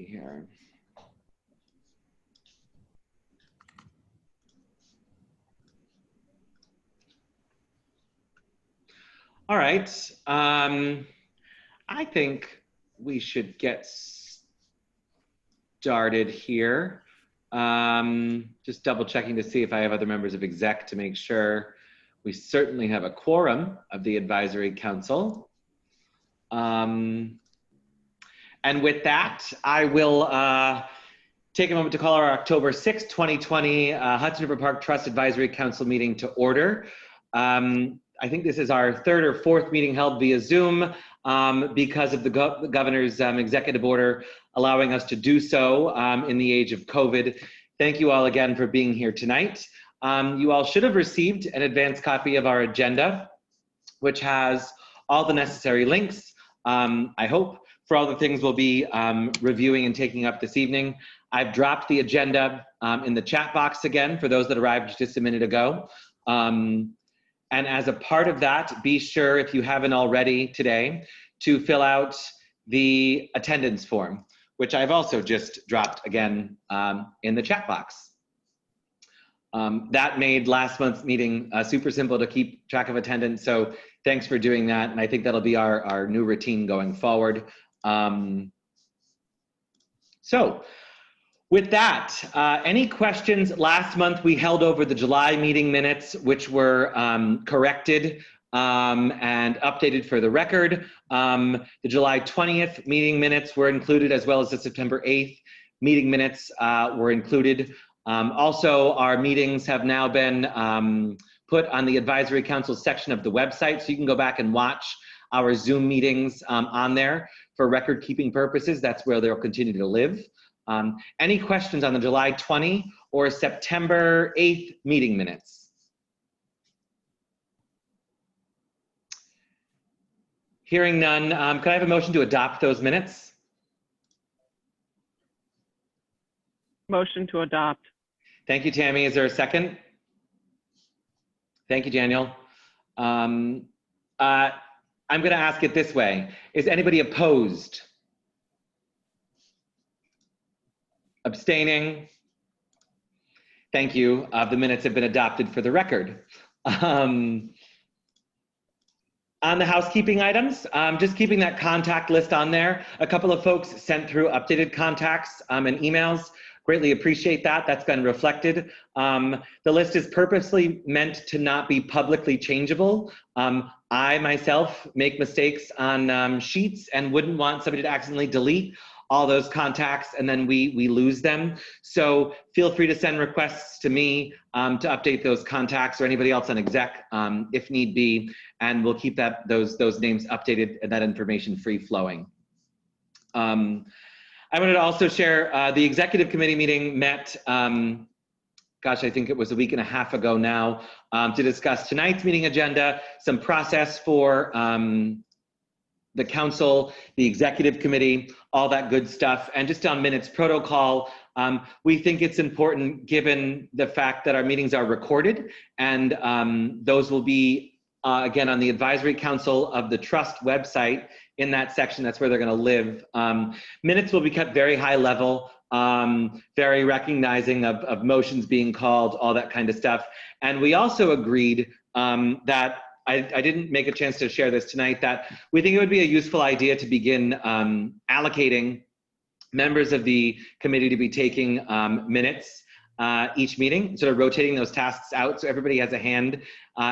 here. All right. I think we should get started here. Just double checking to see if I have other members of exec to make sure we certainly have a quorum of the advisory council. And with that, I will take a moment to call our October 6th, 2020 Hudson River Park Trust Advisory Council meeting to order. I think this is our third or fourth meeting held via Zoom because of the governor's executive order allowing us to do so in the age of COVID. Thank you all again for being here tonight. You all should have received an advance copy of our agenda, which has all the necessary links, I hope, for all the things we'll be reviewing and taking up this evening. I've dropped the agenda in the chat box again for those that arrived just a minute ago. And as a part of that, be sure, if you haven't already today, to fill out the attendance form, which I've also just dropped again in the chat box. That made last month's meeting super simple to keep track of attendance, so thanks for doing that, and I think that'll be our new routine going forward. So, with that, any questions? Last month we held over the July meeting minutes, which were corrected and updated for the record. The July 20th meeting minutes were included, as well as the September 8th meeting minutes were included. Also, our meetings have now been put on the Advisory Council section of the website, so you can go back and watch our Zoom meetings on there for record keeping purposes. That's where they'll continue to live. Any questions on the July 20 or September 8th meeting minutes? Hearing none, could I have a motion to adopt those minutes? Motion to adopt. Thank you, Tammy. Is there a second? Thank you, Daniel. I'm going to ask it this way. Is anybody opposed? Abstaining? Thank you. The minutes have been adopted for the record. On the housekeeping items, just keeping that contact list on there. A couple of folks sent through updated contacts and emails. Greatly appreciate that. That's been reflected. The list is purposely meant to not be publicly changeable. I myself make mistakes on sheets and wouldn't want somebody to accidentally delete all those contacts and then we lose them. So feel free to send requests to me to update those contacts or anybody else on exec if need be, and we'll keep those names updated and that information free flowing. I wanted to also share the executive committee meeting met, gosh, I think it was a week and a half ago now, to discuss tonight's meeting agenda, some process for the council, the executive committee, all that good stuff. And just on minutes protocol, we think it's important given the fact that our meetings are recorded and those will be, again, on the advisory council of the trust website. In that section, that's where they're gonna live. Minutes will be kept very high level, very recognizing of motions being called, all that kind of stuff. And we also agreed that I didn't make a chance to share this tonight, that we think it would be a useful idea to begin allocating members of the committee to be taking minutes each meeting, sort of rotating those tasks out so everybody has a hand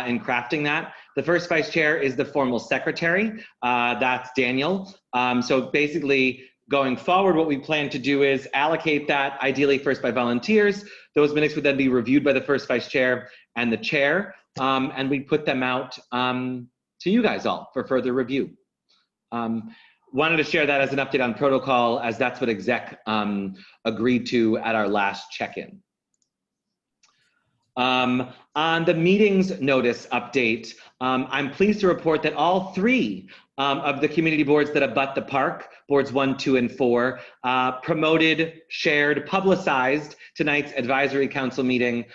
in crafting that. The first vice chair is the formal secretary, that's Daniel. So basically going forward, what we plan to do is allocate that ideally first by volunteers. Those minutes would then be reviewed by the first vice chair and the chair. And we put them out to you guys all for further review. Wanted to share that as an update on protocol, as that's what exec agreed to at our last check-in. On the meetings notice update, I'm pleased to report that all three of the community boards that abut the park, boards 1, 2, and 4, promoted, shared, publicized tonight's advisory council meeting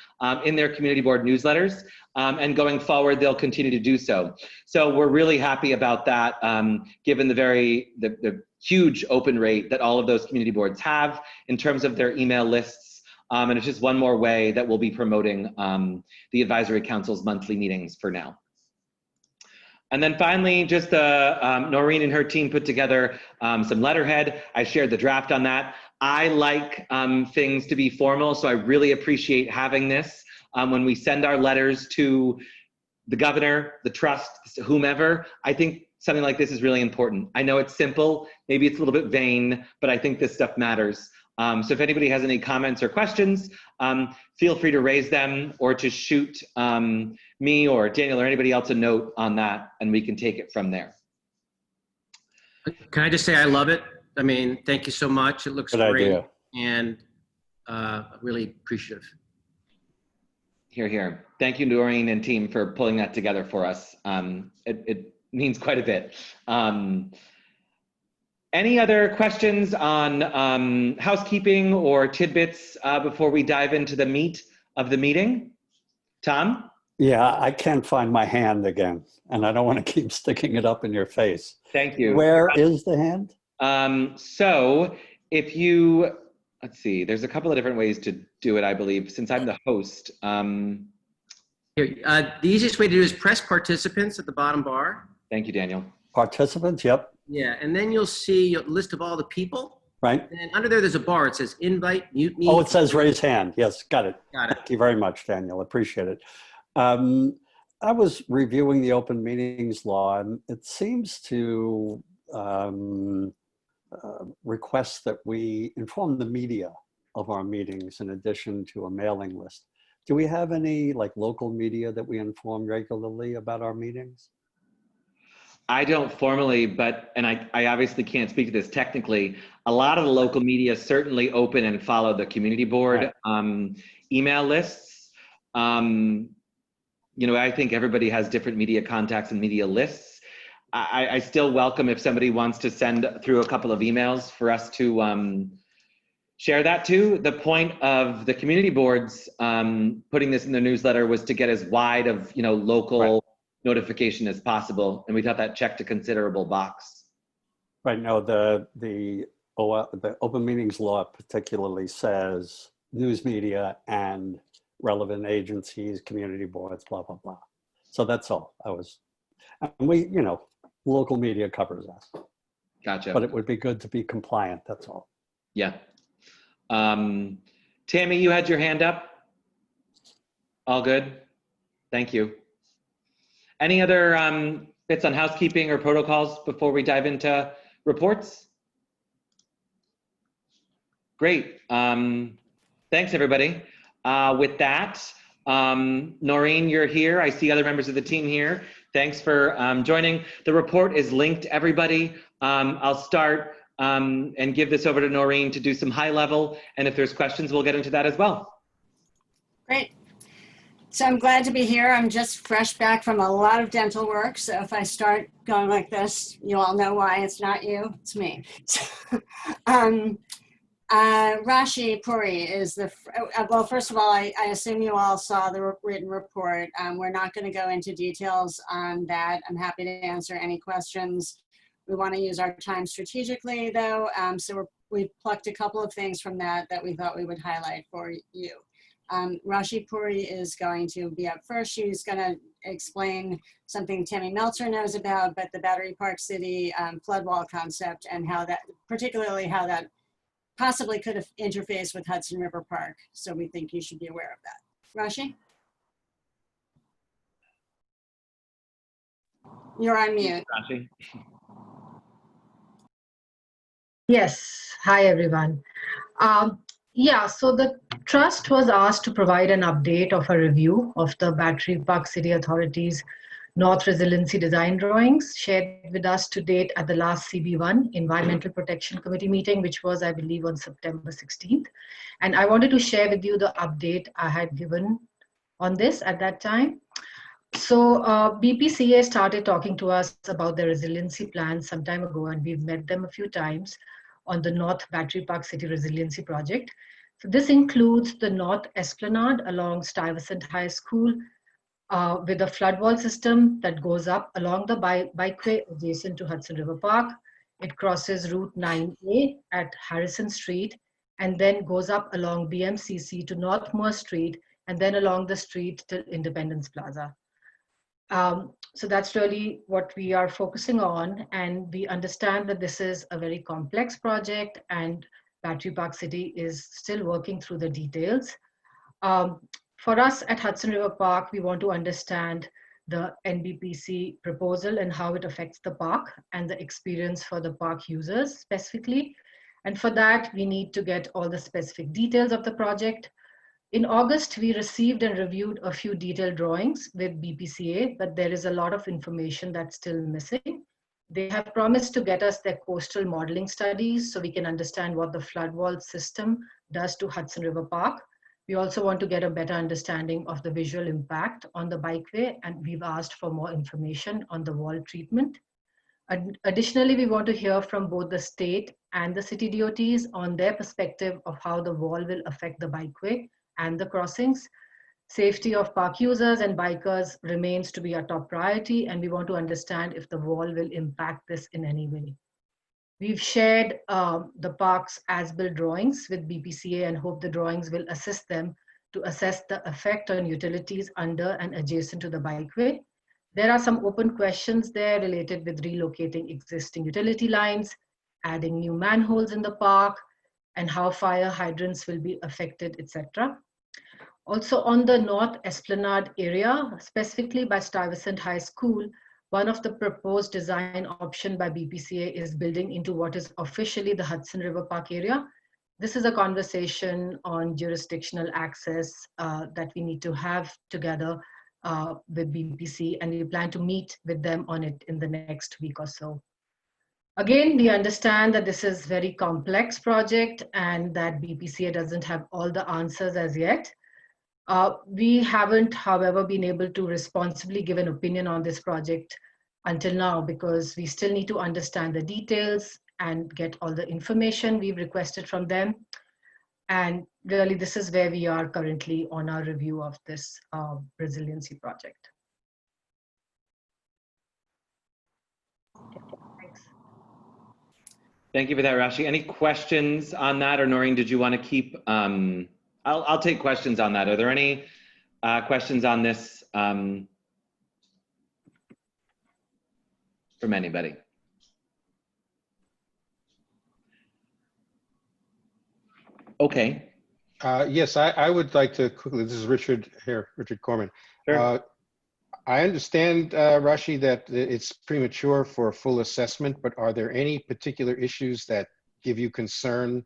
in their community board newsletters. And going forward, they'll continue to do so. So we're really happy about that, given the huge open rate that all of those community boards have in terms of their email lists. And it's just one more way that we'll be promoting the advisory council's monthly meetings for now. And then finally, just Noreen and her team put together some letterhead. I shared the draft on that. I like things to be formal, so I really appreciate having this. When we send our letters to the governor, the trust, whomever, I think something like this is really important. I know it's simple, maybe it's a little bit vain, but I think this stuff matters. So if anybody has any comments or questions, feel free to raise them or to shoot me or Daniel or anybody else a note on that, and we can take it from there. Can I just say I love it? I mean, thank you so much. It looks Good great idea. and really appreciative. Here, here. Thank you, Noreen and team, for pulling that together for us. It means quite a bit. Any other questions on housekeeping or tidbits before we dive into the meat of the meeting? Tom? Yeah, I can't find my hand again, and I don't want to keep sticking it up in your face. Thank you. Where is the hand? So if you, let's see, there's a couple of different ways to do it, I believe, since I'm the host. Here, the easiest way to do is press participants at the bottom bar. Thank you, Daniel. Participants, yep, Yeah, and then you'll see a list of all the people. right. And under there's a bar. It says invite, mute me. Oh, it says raise hand. Yes, got it. Got it. Thank you very much, Daniel. Appreciate it. I was reviewing the open meetings law, and it seems to request that we inform the media of our meetings in addition to a mailing list. Do we have any like local media that we inform regularly about our meetings? I don't formally, but, and I obviously can't speak to this technically, a lot of the local media certainly open and follow the community board email lists. You know, I think everybody has different media contacts and media lists. I still welcome if somebody wants to send through a couple of emails for us to share that to. The point of the community boards putting this in the newsletter was to get as wide of, you know, local notification as possible, and we thought that checked a considerable box. Right. No, the open meetings law particularly says news media and relevant agencies, community boards, blah, blah, blah. So that's all. And we, you know, local media covers us. Gotcha. But it would be good to be compliant, that's all. Yeah. Tammy, you had your hand up. All good? Thank you. Any other bits on housekeeping or protocols before we dive into reports? Great. Thanks, everybody. With that, Noreen, you're here. I see other members of the team here. Thanks for joining. The report is linked, everybody. I'll start and give this over to Noreen to do some high level. And if there's questions, we'll get into that as well. Great. So I'm glad to be here. I'm just fresh back from a lot of dental work. So if I start going like this, you all know why. It's not you, it's me. Rashi Puri is the, well, first of all, I assume you all saw the written report. We're not going to go into details on that. I'm happy to answer any questions. We want to use our time strategically though. So we plucked a couple of things from that we thought we would highlight for you. Rashi Puri is going to be up first. She's going to explain something Tammy Meltzer knows about, but the Battery Park City flood wall concept and how that, particularly how that possibly could have interfaced with Hudson River Park. So we think you should be aware of that. Rashi? You're on mute. Rashi? Yes, hi everyone. Yeah, so the trust was asked to provide an update of a review of the Battery Park City Authority's North Resiliency Design Drawings shared with us to date at the last CB1 Environmental Protection Committee meeting, which was, I believe, on September 16th. And I wanted to share with you the update I had given on this at that time. So BPCA started talking to us about the resiliency plan some time ago, and we've met them a few times on the North Battery Park City Resiliency Project. So this includes the North Esplanade along Stuyvesant High School with a flood wall system that goes up along the bikeway adjacent to Hudson River Park. It crosses Route 9A at Harrison Street and then goes up along BMCC to Northmoor Street and then along the street to Independence Plaza. So that's really what we are focusing on, and we understand that this is a very complex project and Battery Park City is still working through the details. For us at Hudson River Park, we want to understand the NBPC proposal and how it affects the park and the experience for the park users specifically. And for that, we need to get all the specific details of the project. In August, we received and reviewed a few detailed drawings with BPCA, but there is a lot of information that's still missing. They have promised to get us their coastal modeling studies so we can understand what the flood wall system does to Hudson River Park. We also want to get a better understanding of the visual impact on the bikeway, and we've asked for more information on the wall treatment. Additionally, we want to hear from both the state and the city DOTs on their perspective of how the wall will affect the bikeway and the crossings. Safety of park users and bikers remains to be our top priority, and we want to understand if the wall will impact this in any way. We've shared the park's as-built drawings with BPCA and hope the drawings will assist them to assess the effect on utilities under and adjacent to the bikeway. There are some open questions there related with relocating existing utility lines, adding new manholes in the park, and how fire hydrants will be affected, etc. Also on the North Esplanade area, specifically by Stuyvesant High School, one of the proposed design option by BPCA is building into what is officially the Hudson River Park area. This is a conversation on jurisdictional access that we need to have together with BPC, and we plan to meet with them on it in the next week or so. Again, we understand that this is a very complex project and that BPCA doesn't have all the answers as yet. We haven't, however, been able to responsibly give an opinion on this project until now because we still need to understand the details and get all the information we've requested from them. And really, this is where we are currently on our review of this resiliency project. Thanks. Thank you for that, Rashi. Any questions on that, or Noreen, did you want to keep? I'll take questions on that. Are there any questions on this from anybody? Okay. Yes, I would like to quickly, this is Richard here, Richard Corman. Sure. I understand, Rashi, that it's premature for a full assessment, but are there any particular issues that give you concern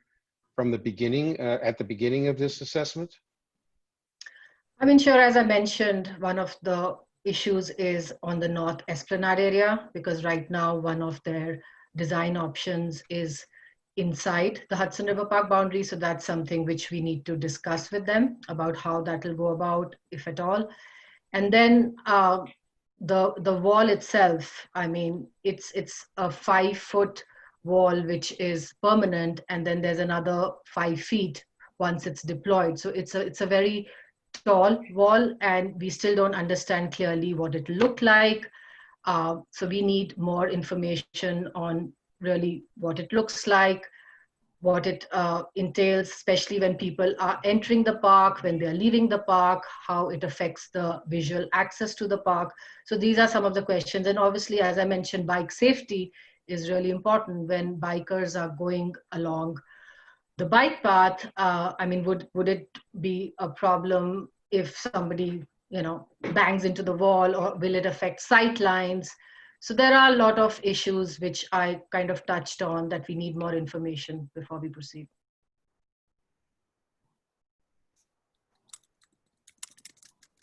from the beginning, at the beginning of this assessment? I mean, sure, as I mentioned, one of the issues is on the North Esplanade area, because right now one of their design options is inside the Hudson River Park boundary. So that's something which we need to discuss with them about how that will go about, if at all. And then the wall itself, I mean, it's a 5-foot wall, which is permanent. And then there's another 5 feet once it's deployed. So it's a very tall wall, and we still don't understand clearly what it looked like. So we need more information on really what it looks like, what it entails, especially when people are entering the park, when they're leaving the park, how it affects the visual access to the park. So these are some of the questions. And obviously, as I mentioned, bike safety is really important when bikers are going along the bike path. I mean, would it be a problem if somebody, bangs into the wall, or will it affect sight lines? So there are a lot of issues which I kind of touched on that we need more information before we proceed.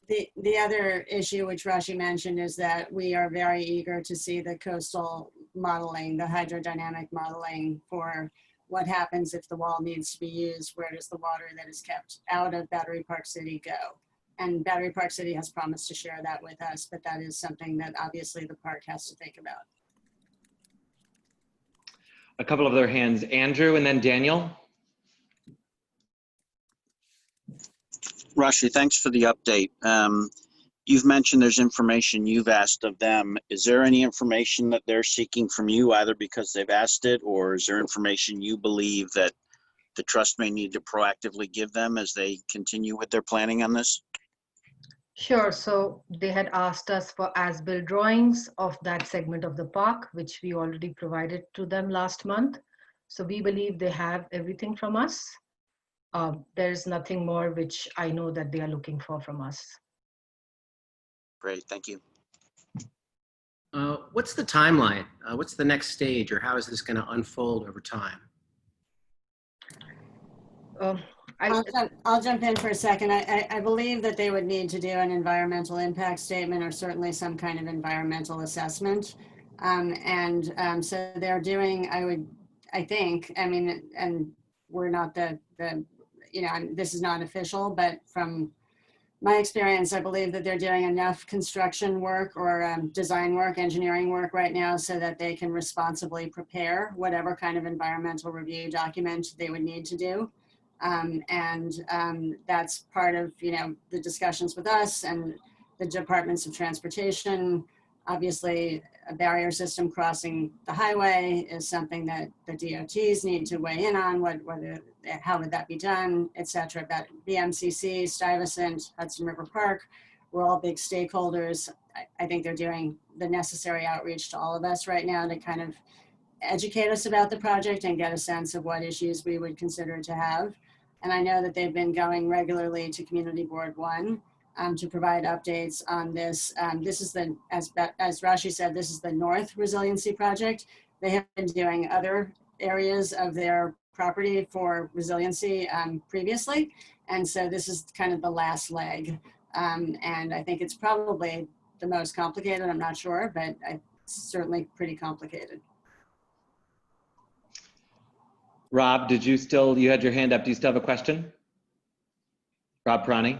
The other issue which Rashi mentioned is that we are very eager to see the coastal modeling, the hydrodynamic modeling for what happens if the wall needs to be used. Where does the water that is kept out of Battery Park City go? And Battery Park City has promised to share that with us, but that is something that obviously the park has to think about. A couple of other hands, Andrew and then Daniel. Rashi, thanks for the update. You've mentioned there's information you've asked of them. Is there any information that they're seeking from you, either because they've asked it, or is there information you believe that the trust may need to proactively give them as they continue with their planning on this? Sure. So they had asked us for as-built drawings of that segment of the park, which we already provided to them last month. So we believe they have everything from us. There's nothing more which I know that they are looking for from us. Great, thank you. What's the timeline? What's the next stage, or how is this going to unfold over time? I'll jump in for a second. I believe that they would need to do an environmental impact statement or certainly some kind of environmental assessment. So they're doing, I think, I mean, and we're not this is not official, but from my experience, I believe that they're doing enough construction work or design work, engineering work right now so that they can responsibly prepare whatever kind of environmental review document they would need to do. That's part of, the discussions with us and the departments of transportation. Obviously, a barrier system crossing the highway is something that the DOTs need to weigh in on, how would that be done, et cetera. But BMCC, Stuyvesant, Hudson River Park, we're all big stakeholders. I think they're doing the necessary outreach to all of us right now to kind of educate us about the project and get a sense of what issues we would consider to have. And I know that they've been going regularly to Community Board 1 to provide updates on this. This is as Rashi said, this is the North Resiliency Project. They have been doing other areas of their property for resiliency previously. And so this is kind of the last leg. And I think it's probably the most complicated, I'm not sure, but it's certainly pretty complicated. Rob, you had your hand up. Do you still have a question? Rob Prani?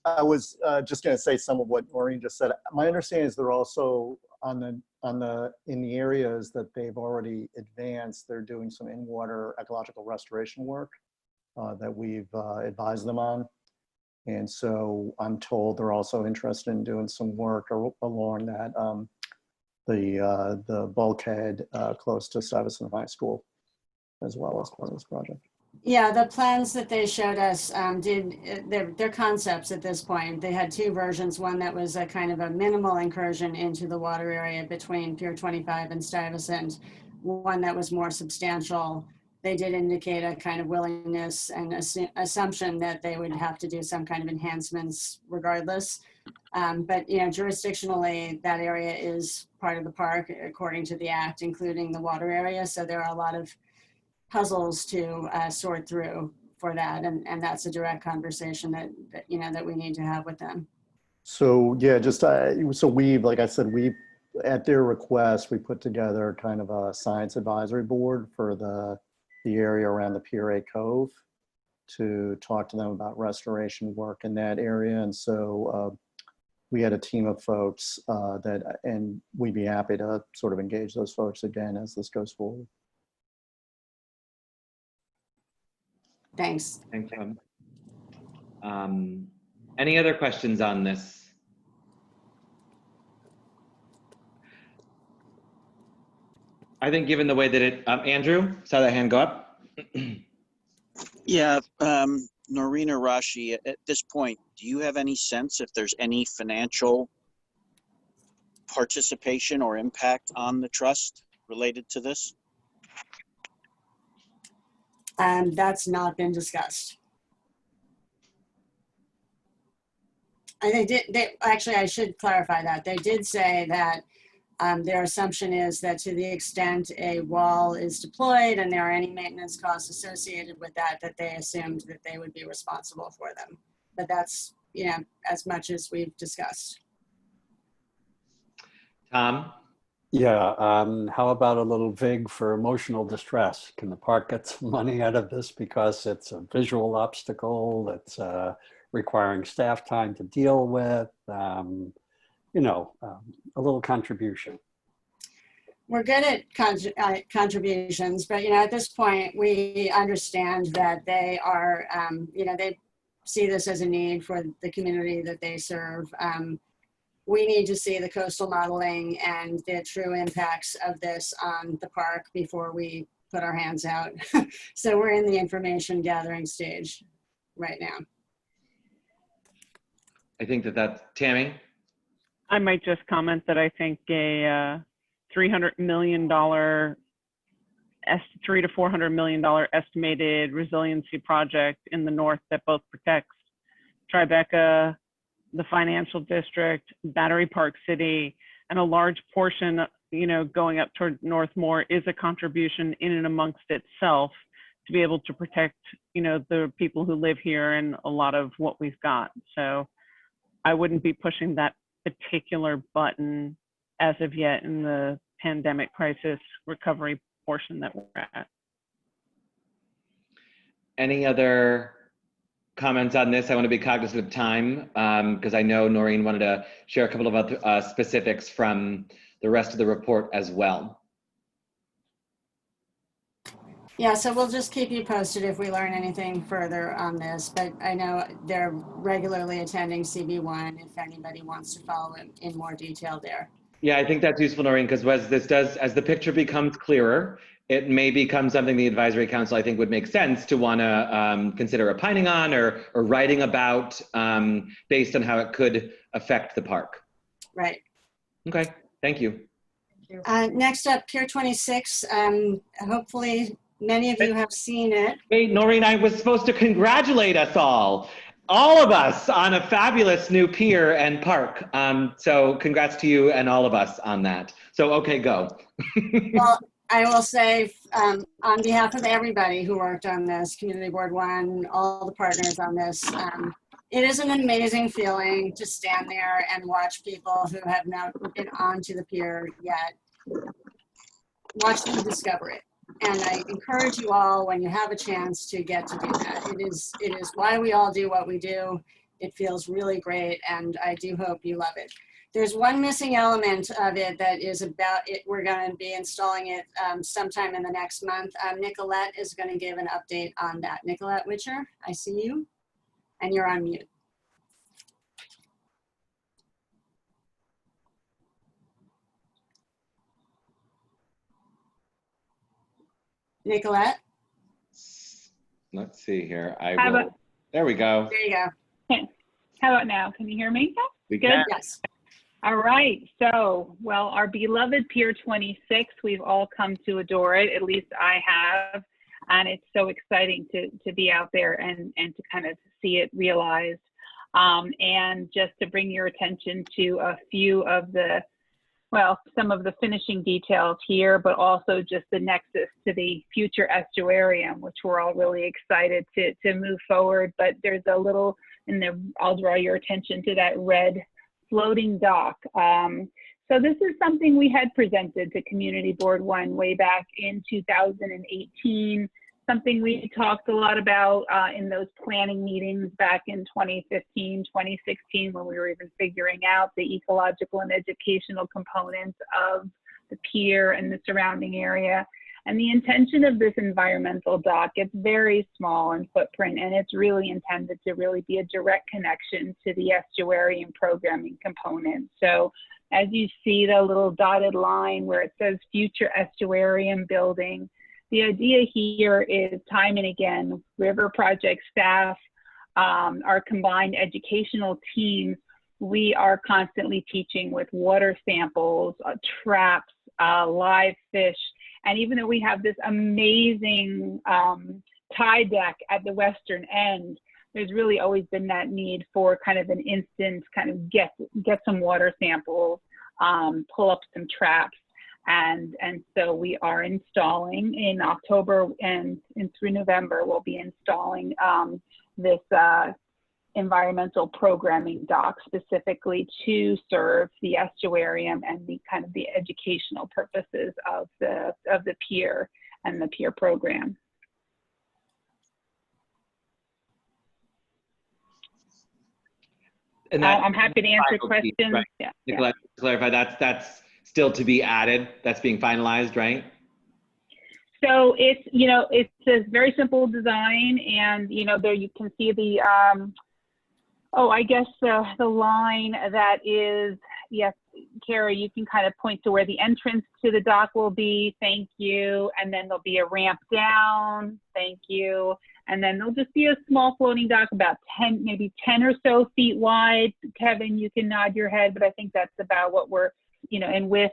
I was just going to say some of what Maureen just said. My understanding is they're also in the areas that they've already advanced, they're doing some in-water ecological restoration work that we've advised them on. And so I'm told they're also interested in doing some work along that, the bulkhead close to Stuyvesant High School, as well as part of this project. Yeah, the plans that they showed us they're concepts at this point. They had two versions, one that was a kind of a minimal incursion into the water area between Pier 25 and Stuyvesant, one that was more substantial. They did indicate a kind of willingness and assumption that they would have to do some kind of enhancements regardless. But jurisdictionally, that area is part of the park according to the act, including the water area. So there are a lot of puzzles to sort through for that, and that's a direct conversation that we need to have with them. So yeah, so we've, like I said, at their request, we put together kind of a science advisory board for the area around the Pier 8 Cove to talk to them about restoration work in that area. And so we had a team of folks and we'd be happy to sort of engage those folks again as this goes forward. Thanks. Thanks, Rob. Any other questions on this? I think given the way that Andrew, saw that hand go up. Yeah, Noreen or Rashi, at this point, do you have any sense if there's any financial participation or impact on the trust related to this? That's not been discussed. And actually, I should clarify that. They did say that their assumption is that to the extent a wall is deployed and there are any maintenance costs associated with that they assumed that they would be responsible for them. But that's, as much as we've discussed. Tom? Yeah, how about a little VIG for emotional distress? Can the park get some money out of this because it's a visual obstacle that's requiring staff time to deal with, you know, a little contribution. We're good at contributions, but, you know, at this point, we understand that they are, you know, they see this as a need for the community that they serve. We need to see the coastal modeling and the true impacts of this on the park before we put our hands out. So we're in the information gathering stage right now. I think that's Tammy. I might just comment that I think a $300 million, $300 to $400 million estimated resiliency project in the north that both protects Tribeca, the financial district, Battery Park City, and a large portion, you know, going up toward Northmore is a contribution in and amongst itself to be able to protect, you know, the people who live here and a lot of what we've got. So I wouldn't be pushing that particular button as of yet in the pandemic crisis recovery portion that we're at. Any other comments on this? I want to be cognizant of time because I know Noreen wanted to share a couple of other specifics from the rest of the report as well. Yeah, so we'll just keep you posted if we learn anything further on this, but I know they're regularly attending CB1 if anybody wants to follow in more detail there. Yeah, I think that's useful, Noreen, because as the picture becomes clearer, it may become something the advisory council, I think, would make sense to want to consider opining on or writing about based on how it could affect the park. Right. Okay, thank you. Next up, Pier 26. Hopefully many of you have seen it. Wait, Noreen, I was supposed to congratulate us all of us, on a fabulous new pier and park. So congrats to you and all of us on that. So, okay, go. Well, I will say on behalf of everybody who worked on this, Community Board One, all the partners on this, it is an amazing feeling to stand there and watch people who have not been onto the pier yet, watch them discover it. And I encourage you all, when you have a chance, to get to do that. It is why we all do what we do. It feels really great, and I do hope you love it. There's one missing element of it that is about it. We're going to be installing it sometime in the next month. Nicolette is going to give an update on that. Nicolette Witcher, I see you, and you're on mute. Nicolette? Let's see here. There we go. There you go. How about now? Can you hear me? We Good. can. Yes. All right. So, well, our beloved Pier 26, we've all come to adore it. At least I have. And it's so exciting to be out there and to kind of see it realized. And just to bring your attention to a few of the, well, some of the finishing details here, but also just the nexus to the future estuarium, which we're all really excited to move forward. But there's a little, I'll draw your attention to that red floating dock. So this is something we had presented to Community Board One way back in 2018, something we talked a lot about in those planning meetings back in 2015, 2016, when we were even figuring out the ecological and educational components of the pier and the surrounding area. And the intention of this environmental dock, it's very small in footprint, and it's really intended to really be a direct connection to the estuarium programming component. So as you see the little dotted line where it says future estuarium building, the idea here is time and again, River Project staff, our combined educational teams, we are constantly teaching with water samples, traps, live fish. And even though we have this amazing tie deck at the western end, there's really always been that need for kind of an instant kind of get some water samples, pull up some traps. And so we are installing in October and through November, we'll be installing this environmental programming dock specifically to serve the estuarium and the kind of the educational purposes of the pier and the pier program. And that, I'm happy to answer Right. questions. Yeah. Nicolette, to clarify, that's still to be added. That's being finalized, right? So it's, you know, it's a very simple design, and, you know, there you can see the, I guess the line that is, yes, Carrie, you can kind of point to where the entrance to the dock will be. Thank you. And then there'll be a ramp down. Thank you. And then there'll just be a small floating dock about 10, maybe 10 or so feet wide. Kevin, you can nod your head, but I think that's about what we're, you know, and with,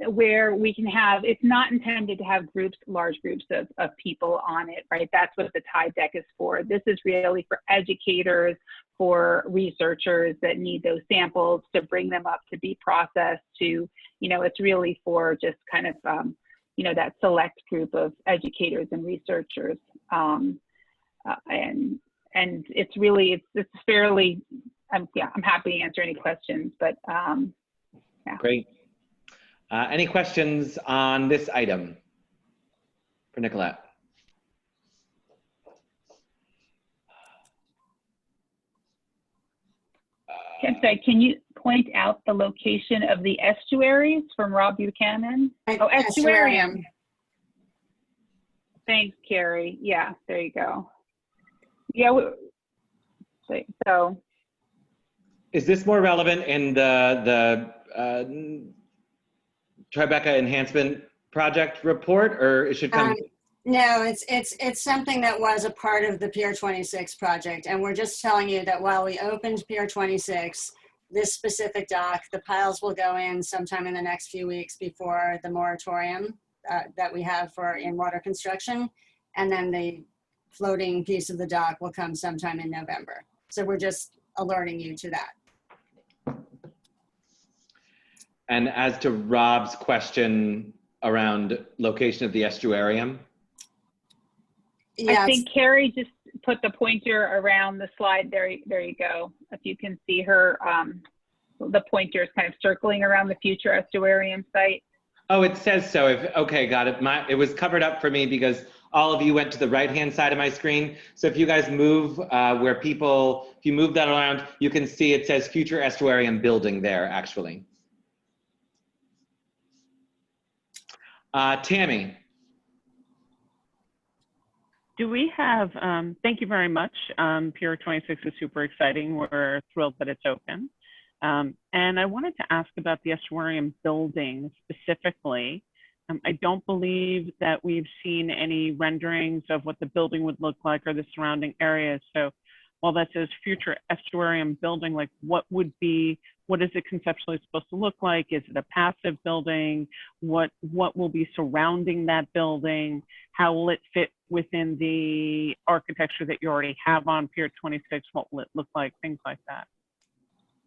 where we can have, it's not intended to have groups, large groups of people on it, right? That's what the tide deck is for. This is really for educators, for researchers that need those samples to bring them up to be processed to, you know, it's really for just kind of, you know, that select group of educators and researchers. And it's really, it's fairly, I'm happy to answer any questions, but yeah. Great. Any questions on this item for Nicolette? Can you point out the location of the estuaries from Rob Buchanan? Oh, estuarium. Thanks, Carrie. Yeah, there you go. Yeah. So. Is this more relevant in the Tribeca Enhancement Project report, or it should come? No, it's something that was a part of the Pier 26 project, and we're just telling you that while we opened Pier 26, this specific dock, the piles will go in sometime in the next few weeks before the moratorium that we have for in-water construction, and then the floating piece of the dock will come sometime in November. So we're just alerting you to that. And as to Rob's question around location of the estuarium? Yes. I think Carrie just put the pointer around the slide. There you go. If you can see her, the pointer is kind of circling around the future estuarium site. Oh, it says so. Okay, got it. It was covered up for me because all of you went to the right-hand side of my screen. So if you guys move if you move that around, you can see it says future estuarium building there, actually. Tammy. Do we have, thank you very much. Pier 26 is super exciting. We're thrilled that it's open. And I wanted to ask about the estuarium building specifically. I don't believe that we've seen any renderings of what the building would look like or the surrounding areas. So while that says future estuarium building, like what is it conceptually supposed to look like? Is it a passive building? What will be surrounding that building? How will it fit within the architecture that you already have on Pier 26? What will it look like? Things like that.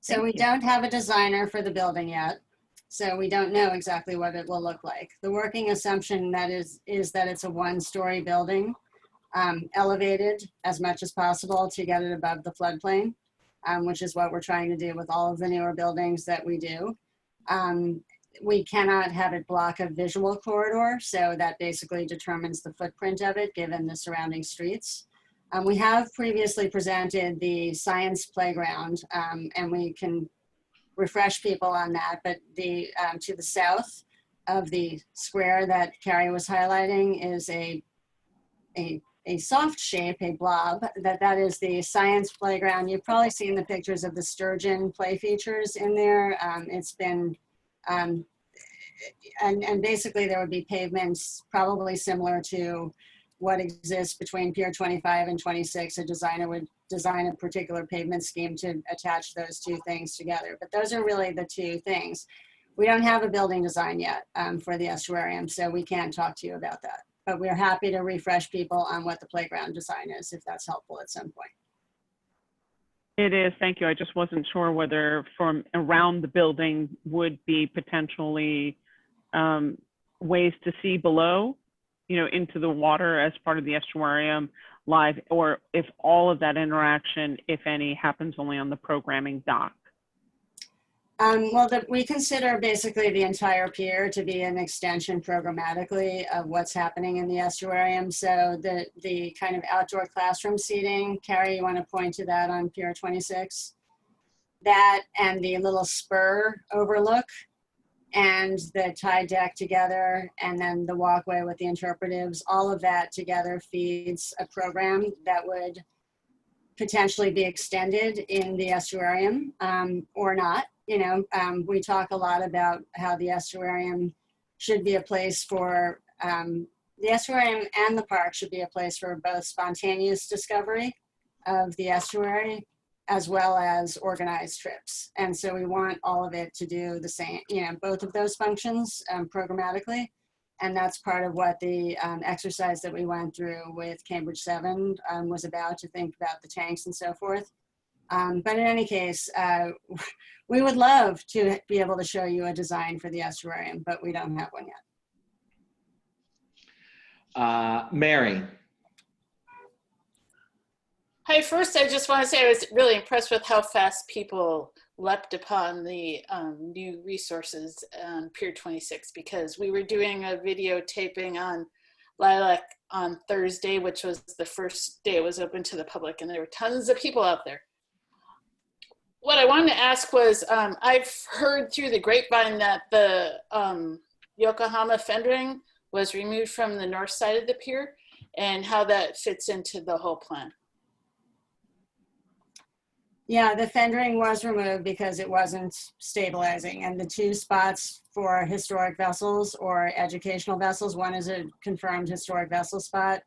So we don't have a designer for the building yet. So we don't know exactly what it will look like. The working assumption that is that it's a one-story building, elevated as much as possible to get it above the floodplain, which is what we're trying to do with all of the newer buildings that we do. We cannot have it block a visual corridor, so that basically determines the footprint of it given the surrounding streets. We have previously presented the science playground, and we can refresh people on that, but to the south of the square that Carrie was highlighting is a soft shape, a blob, that is the science playground. You've probably seen the pictures of the sturgeon play features in there. It's been, and basically there would be pavements probably similar to what exists between Pier 25 and 26. A designer would design a particular pavement scheme to attach those two things together. But those are really the two things. We don't have a building design yet for the estuarium, so we can't talk to you about that. But we're happy to refresh people on what the playground design is, if that's helpful at some point. It is, thank you. I just wasn't sure whether from around the building would be potentially ways to see below, into the water as part of the estuarium live, or if all of that interaction, if any, happens only on the programming dock. Well, we consider basically the entire pier to be an extension programmatically of what's happening in the estuarium. So the kind of outdoor classroom seating, Carrie, you want to point to that on Pier 26? That and the little spur overlook and the tide deck together, and then the walkway with the interpretives, all of that together feeds a program that would potentially be extended in the estuarium or not. You know, we talk a lot about how the estuarium should be a place for, the estuarium and the park should be a place for both spontaneous discovery of the estuary as well as organized trips. And so we want all of it to do the same, you know, both of those functions programmatically. And that's part of what the exercise that we went through with Cambridge 7 was about, to think about the tanks and so forth. But in any case, we would love to be able to show you a design for the estuarium, but we don't have one yet. Mary. Hi, first I just want to say I was really impressed with how fast people leapt upon the new resources on Pier 26, because we were doing a videotaping on Lilac on Thursday, which was the first day it was open to the public, and there were tons of people out there. What I wanted to ask was, I've heard through the grapevine that the Yokohama fendering was removed from the north side of the pier, and how that fits into the whole plan. Yeah, the fendering was removed because it wasn't stabilizing, and the two spots for historic vessels or educational vessels, one is a confirmed historic vessel spot,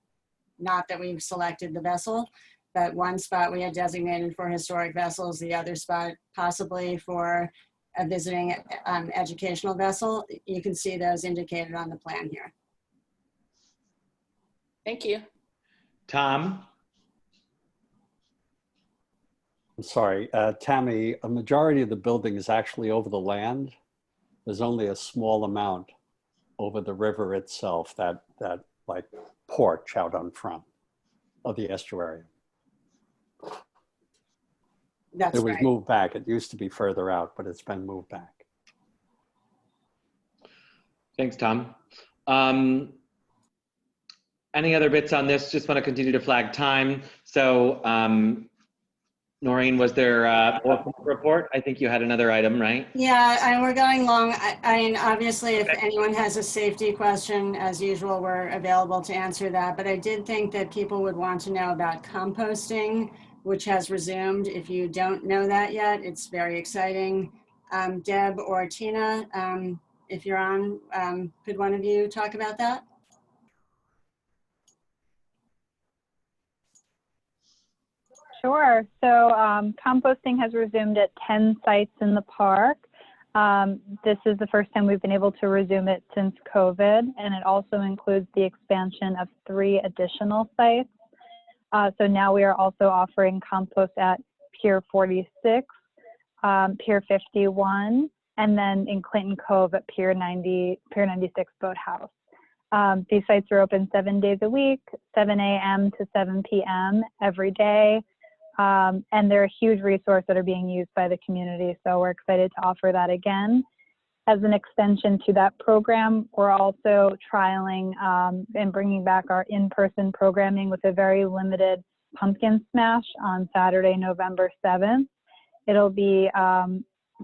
not that we've selected the vessel, but one spot we had designated for historic vessels, the other spot possibly for a visiting educational vessel. You can see those indicated on the plan here. Thank you. Tom? I'm sorry, Tammy, a majority of the building is actually over the land. There's only a small amount over the river itself, that like porch out on front of the estuarium. That's It was right. moved back. It used to be further out, but it's been moved back. Thanks, Tom. Any other bits on this? Just want to continue to flag time. So, Noreen, was there a report? I think you had another item, right? Yeah, and we're going long. I mean, obviously, if anyone has a safety question, as usual, we're available to answer that. But I did think that people would want to know about composting, which has resumed. If you don't know that yet, it's very exciting. Deb or Tina, if you're on, could one of you talk about that? Sure. So composting has resumed at 10 sites in the park. This is the first time we've been able to resume it since COVID, and it also includes the expansion of 3 additional sites. So now we are also offering compost at Pier 46, Pier 51, and then in Clinton Cove at Pier 96 Boathouse. These sites are open 7 days a week, 7 a.m. to 7 p.m. every day. And they're a huge resource that are being used by the community. So we're excited to offer that again. As an extension to that program, we're also trialing and bringing back our in-person programming with a very limited pumpkin smash on Saturday, November 7th. It'll be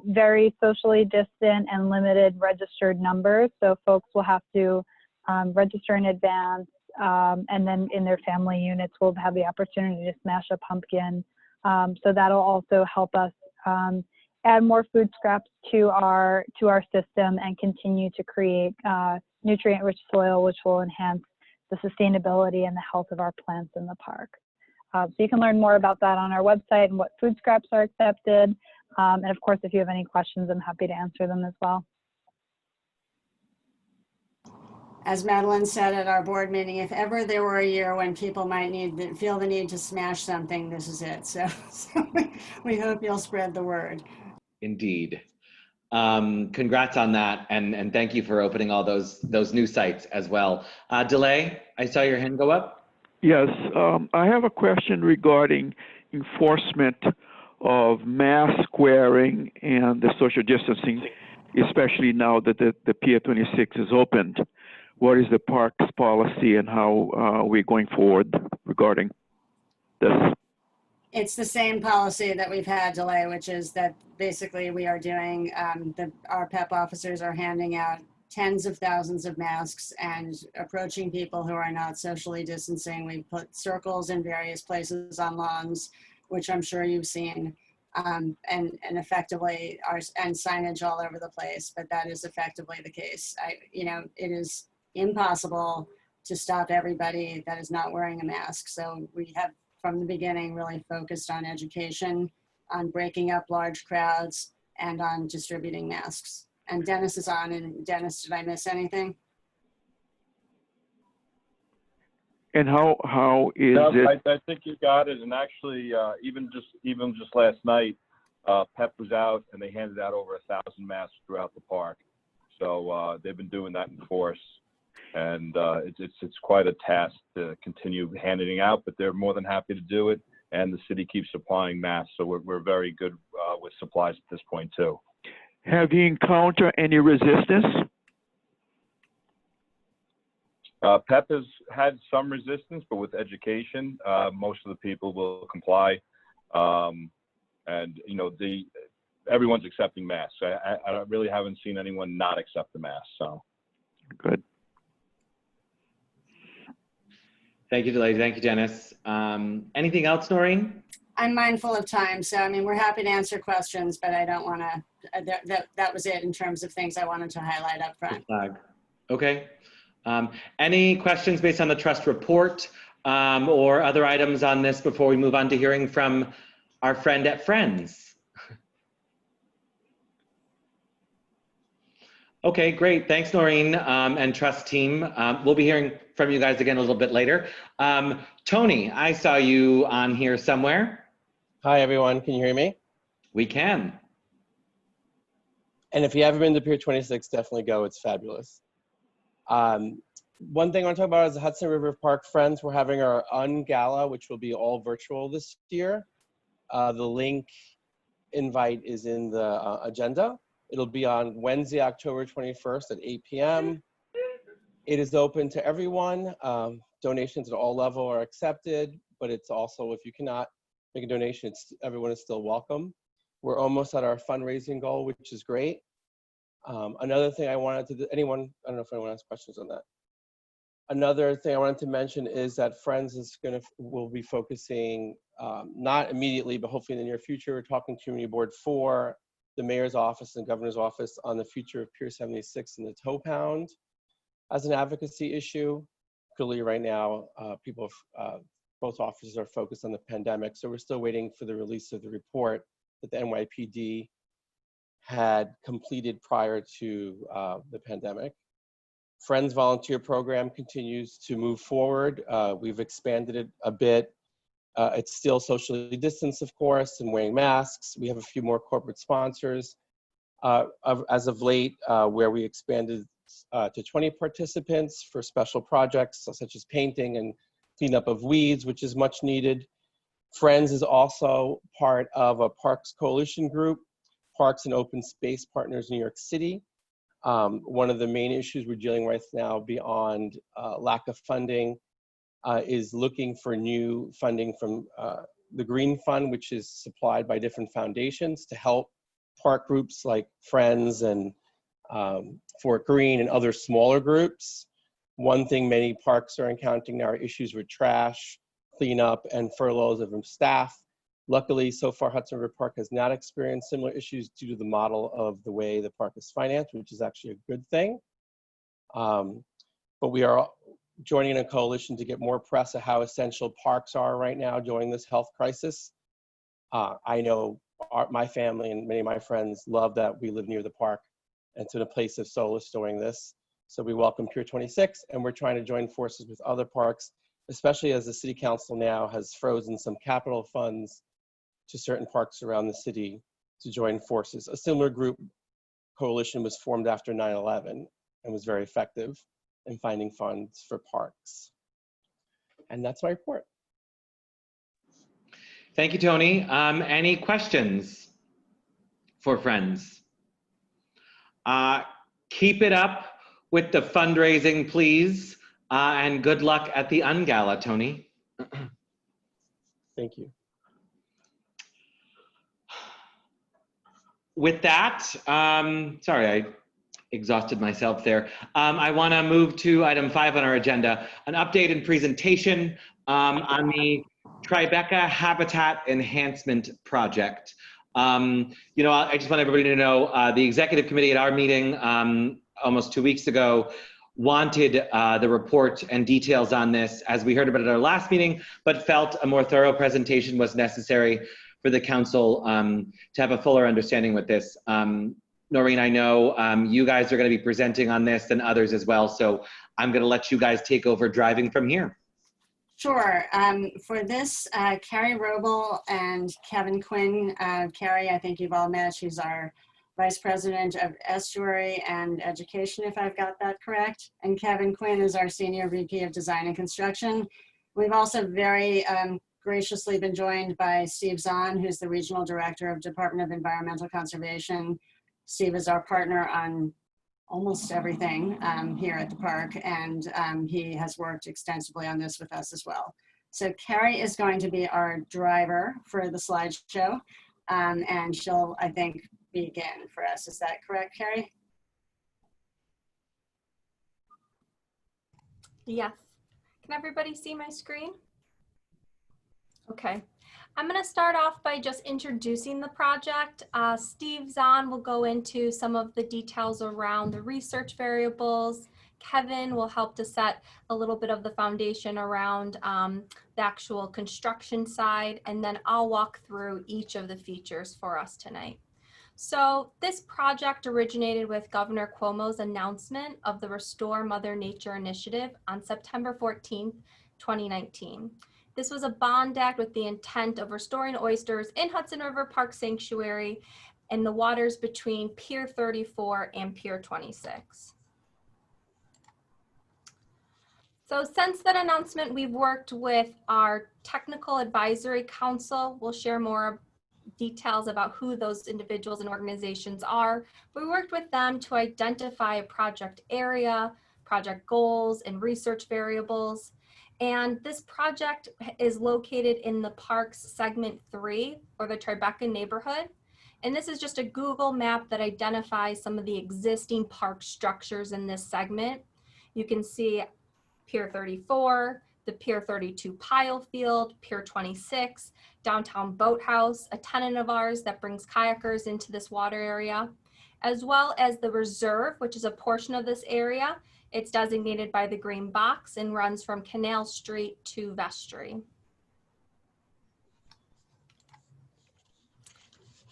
very socially distant and limited registered numbers. So folks will have to register in advance. And then in their family units, we'll have the opportunity to smash a pumpkin. So that'll also help us add more food scraps to our system and continue to create nutrient-rich soil, which will enhance the sustainability and the health of our plants in the park. So you can learn more about that on our website and what food scraps are accepted. And of course, if you have any questions, I'm happy to answer them as well. As Madeline said at our board meeting, if ever there were a year when people might feel the need to smash something, this is it. So we hope you'll spread the word. Indeed. Congrats on that, and thank you for opening all those new sites as well. Delay, I saw your hand go up. Yes, I have a question regarding enforcement of mask wearing and the social distancing, especially now that the Pier 26 is opened? What is the park's policy and how we're going forward regarding this? It's the same policy that we've had, Delay, which is that basically we are doing, our PEP officers are handing out tens of thousands of masks and approaching people who are not socially distancing. We put circles in various places on lawns, which I'm sure you've seen, and effectively and signage all over the place, but that is effectively the case. It is impossible to stop everybody that is not wearing a mask. So we have, from the beginning, really focused on education, on breaking up large crowds, and on distributing masks. And Dennis is on. And Dennis, did I miss anything? And how is No, it? I think you got it. And actually, even just last night, PEP was out and they handed out over 1,000 masks throughout the park. So they've been doing that in force, and it's quite a task to continue handing out. But they're more than happy to do it, and the city keeps supplying masks. So we're very good with supplies at this point too. Have you encountered any resistance? PEP has had some resistance, but with education, most of the people will comply. And everyone's accepting masks. I really haven't seen anyone not accept the mask. So good. Thank you, Delay. Thank you, Dennis. Anything else, Noreen? I'm mindful of time, so we're happy to answer questions, but I don't want to. That was it in terms of things I wanted to highlight up front. Okay. Any questions based on the trust report or other items on this before we move on to hearing from our friend at Friends? Okay, great. Thanks, Noreen and trust team. We'll be hearing from you guys again a little bit later. Tony, I saw you on here somewhere. Hi, everyone. Can you hear me? We can. And if you haven't been to Pier 26, definitely go. It's fabulous. One thing I want to talk about is the Hudson River Park Friends. We're having our Ungala, which will be all virtual this year. The link invite is in the agenda. It'll be on Wednesday, October 21st at 8 p.m. It is open to everyone. Donations at all levels are accepted, but it's also, if you cannot make a donation, everyone is still welcome. We're almost at our fundraising goal, which is great. Another thing I wanted to, I don't know if anyone has questions on that. Another thing I wanted to mention is that Friends will be focusing, not immediately, but hopefully in the near future, talking to Community Board 4, the Mayor's Office and Governor's Office on the future of Pier 76 and the tow pound as an advocacy issue. Clearly right now, both offices are focused on the pandemic, so we're still waiting for the release of the report that the NYPD had completed prior to the pandemic. Friends Volunteer Program continues to move forward. We've expanded it a bit. It's still socially distanced, of course, and wearing masks. We have a few more corporate sponsors as of late, where we expanded to 20 participants for special projects such as painting and cleanup of weeds, which is much needed. Friends is also part of a Parks Coalition group, Parks and Open Space Partners New York City. One of the main issues we're dealing with now, beyond lack of funding, is looking for new funding from the Green Fund, which is supplied by different foundations to help park groups like Friends and Fort Greene and other smaller groups. One thing many parks are encountering now are issues with trash, cleanup, and furloughs of staff. Luckily, so far, Hudson River Park has not experienced similar issues due to the model of the way the park is financed, which is actually a good thing. But we are joining in a coalition to get more press of how essential parks are right now during this health crisis. I know my family and many of my friends love that we live near the park, and it's a place of solace during this. So we welcome Pier 26, and we're trying to join forces with other parks, especially as the City Council now has frozen some capital funds to certain parks around the city to join forces. A similar group coalition was formed after 9/11 and was very effective in finding funds for parks. And that's my report. Thank you, Tony. Any questions for friends? Keep it up with the fundraising, please. And good luck at the Ungala, Tony. Thank you. With that, sorry, I exhausted myself there. I want to move to item 5 on our agenda, an update and presentation on the Tribeca Habitat Enhancement Project. I just want everybody to know the executive committee at our meeting almost 2 weeks ago wanted the report and details on this, as we heard about it at our last meeting, but felt a more thorough presentation was necessary for the council to have a fuller understanding with this. Noreen, I know you guys are going to be presenting on this and others as well, so I'm going to let you guys take over driving from here. Sure. For this, Carrie Roble and Kevin Quinn. Carrie, I think you've all met. She's our Vice President of Estuary and Education, if I've got that correct. And Kevin Quinn is our Senior VP of Design and Construction. We've also very graciously been joined by Steve Zahn, who's the Regional Director of Department of Environmental Conservation. Steve is our partner on almost everything here at the park, and he has worked extensively on this with us as well. So Carrie is going to be our driver for the slideshow, and she'll, I think, begin for us. Is that correct, Carrie? Yes. Can everybody see my screen? Okay. I'm going to start off by just introducing the project. Steve Zahn will go into some of the details around the research variables. Kevin will help to set a little bit of the foundation around the actual construction side, and then I'll walk through each of the features for us tonight. So this project originated with Governor Cuomo's announcement of the Restore Mother Nature initiative on September 14th, 2019. This was a bond act with the intent of restoring oysters in Hudson River Park Sanctuary and the waters between Pier 34 and Pier 26. So since that announcement, we've worked with our Technical Advisory Council. We'll share more details about who those individuals and organizations are. We worked with them to identify a project area, project goals, and research variables. And this project is located in the park's segment 3, or the Tribeca neighborhood. And this is just a Google map that identifies some of the existing park structures in this segment. You can see Pier 34, the Pier 32 pile field, Pier 26, Downtown Boathouse, a tenant of ours that brings kayakers into this water area, as well as the reserve, which is a portion of this area. It's designated by the green box and runs from Canal Street to Vestry.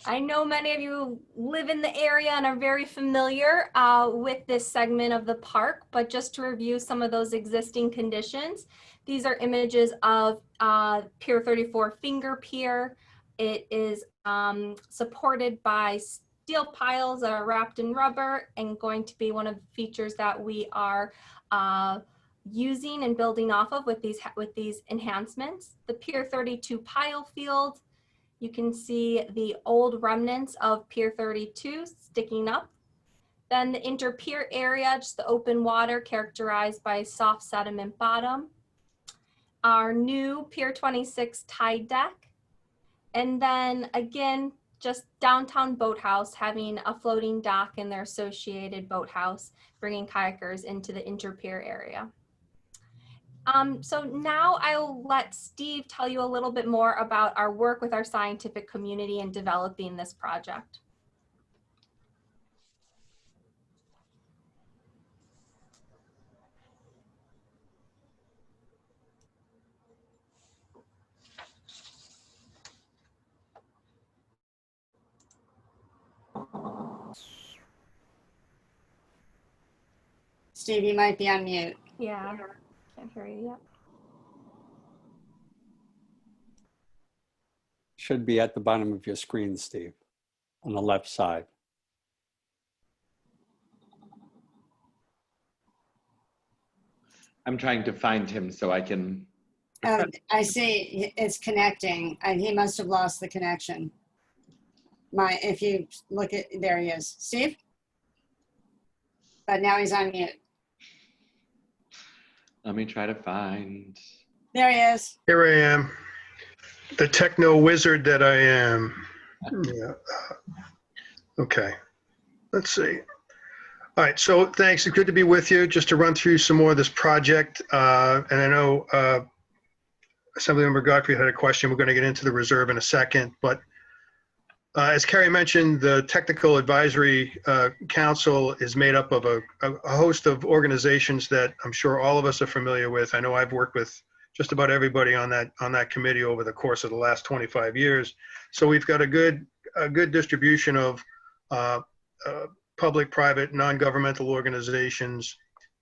I know many of you live in the area and are very familiar with this segment of the park, but just to review some of those existing conditions, these are images of Pier 34 Finger Pier. It is supported by steel piles that are wrapped in rubber and going to be one of the features that we are using and building off of with these enhancements. The Pier 32 pile field, you can see the old remnants of Pier 32 sticking up. Then the interpier area, just the open water characterized by soft sediment bottom. Our new Pier 26 tide deck. And then again, just Downtown Boathouse having a floating dock and their associated boathouse, bringing kayakers into the interpier area. So now I'll let Steve tell you a little bit more about our work with our scientific community in developing this project. Steve, you might be on mute. Yeah, can't hear you yet. Should be at the bottom of your screen, Steve, on the left side. I'm trying to find him so I can Oh, I see. It's connecting. He must have lost the connection. If you look at, there he is. Steve? But now he's on mute. Let me try to find. There he is. Here I am, the techno wizard that I am. Yeah. Okay, let's see. All right, so thanks. It's good to be with you. Just to run through some more of this project. And I know Assemblymember Godfrey had a question. We're going to get into the reserve in a second. But as Carrie mentioned, the Technical Advisory Council is made up of a host of organizations that I'm sure all of us are familiar with. I know I've worked with just about everybody on that committee over the course of the last 25 years. So we've got a good distribution of public, private, non-governmental organizations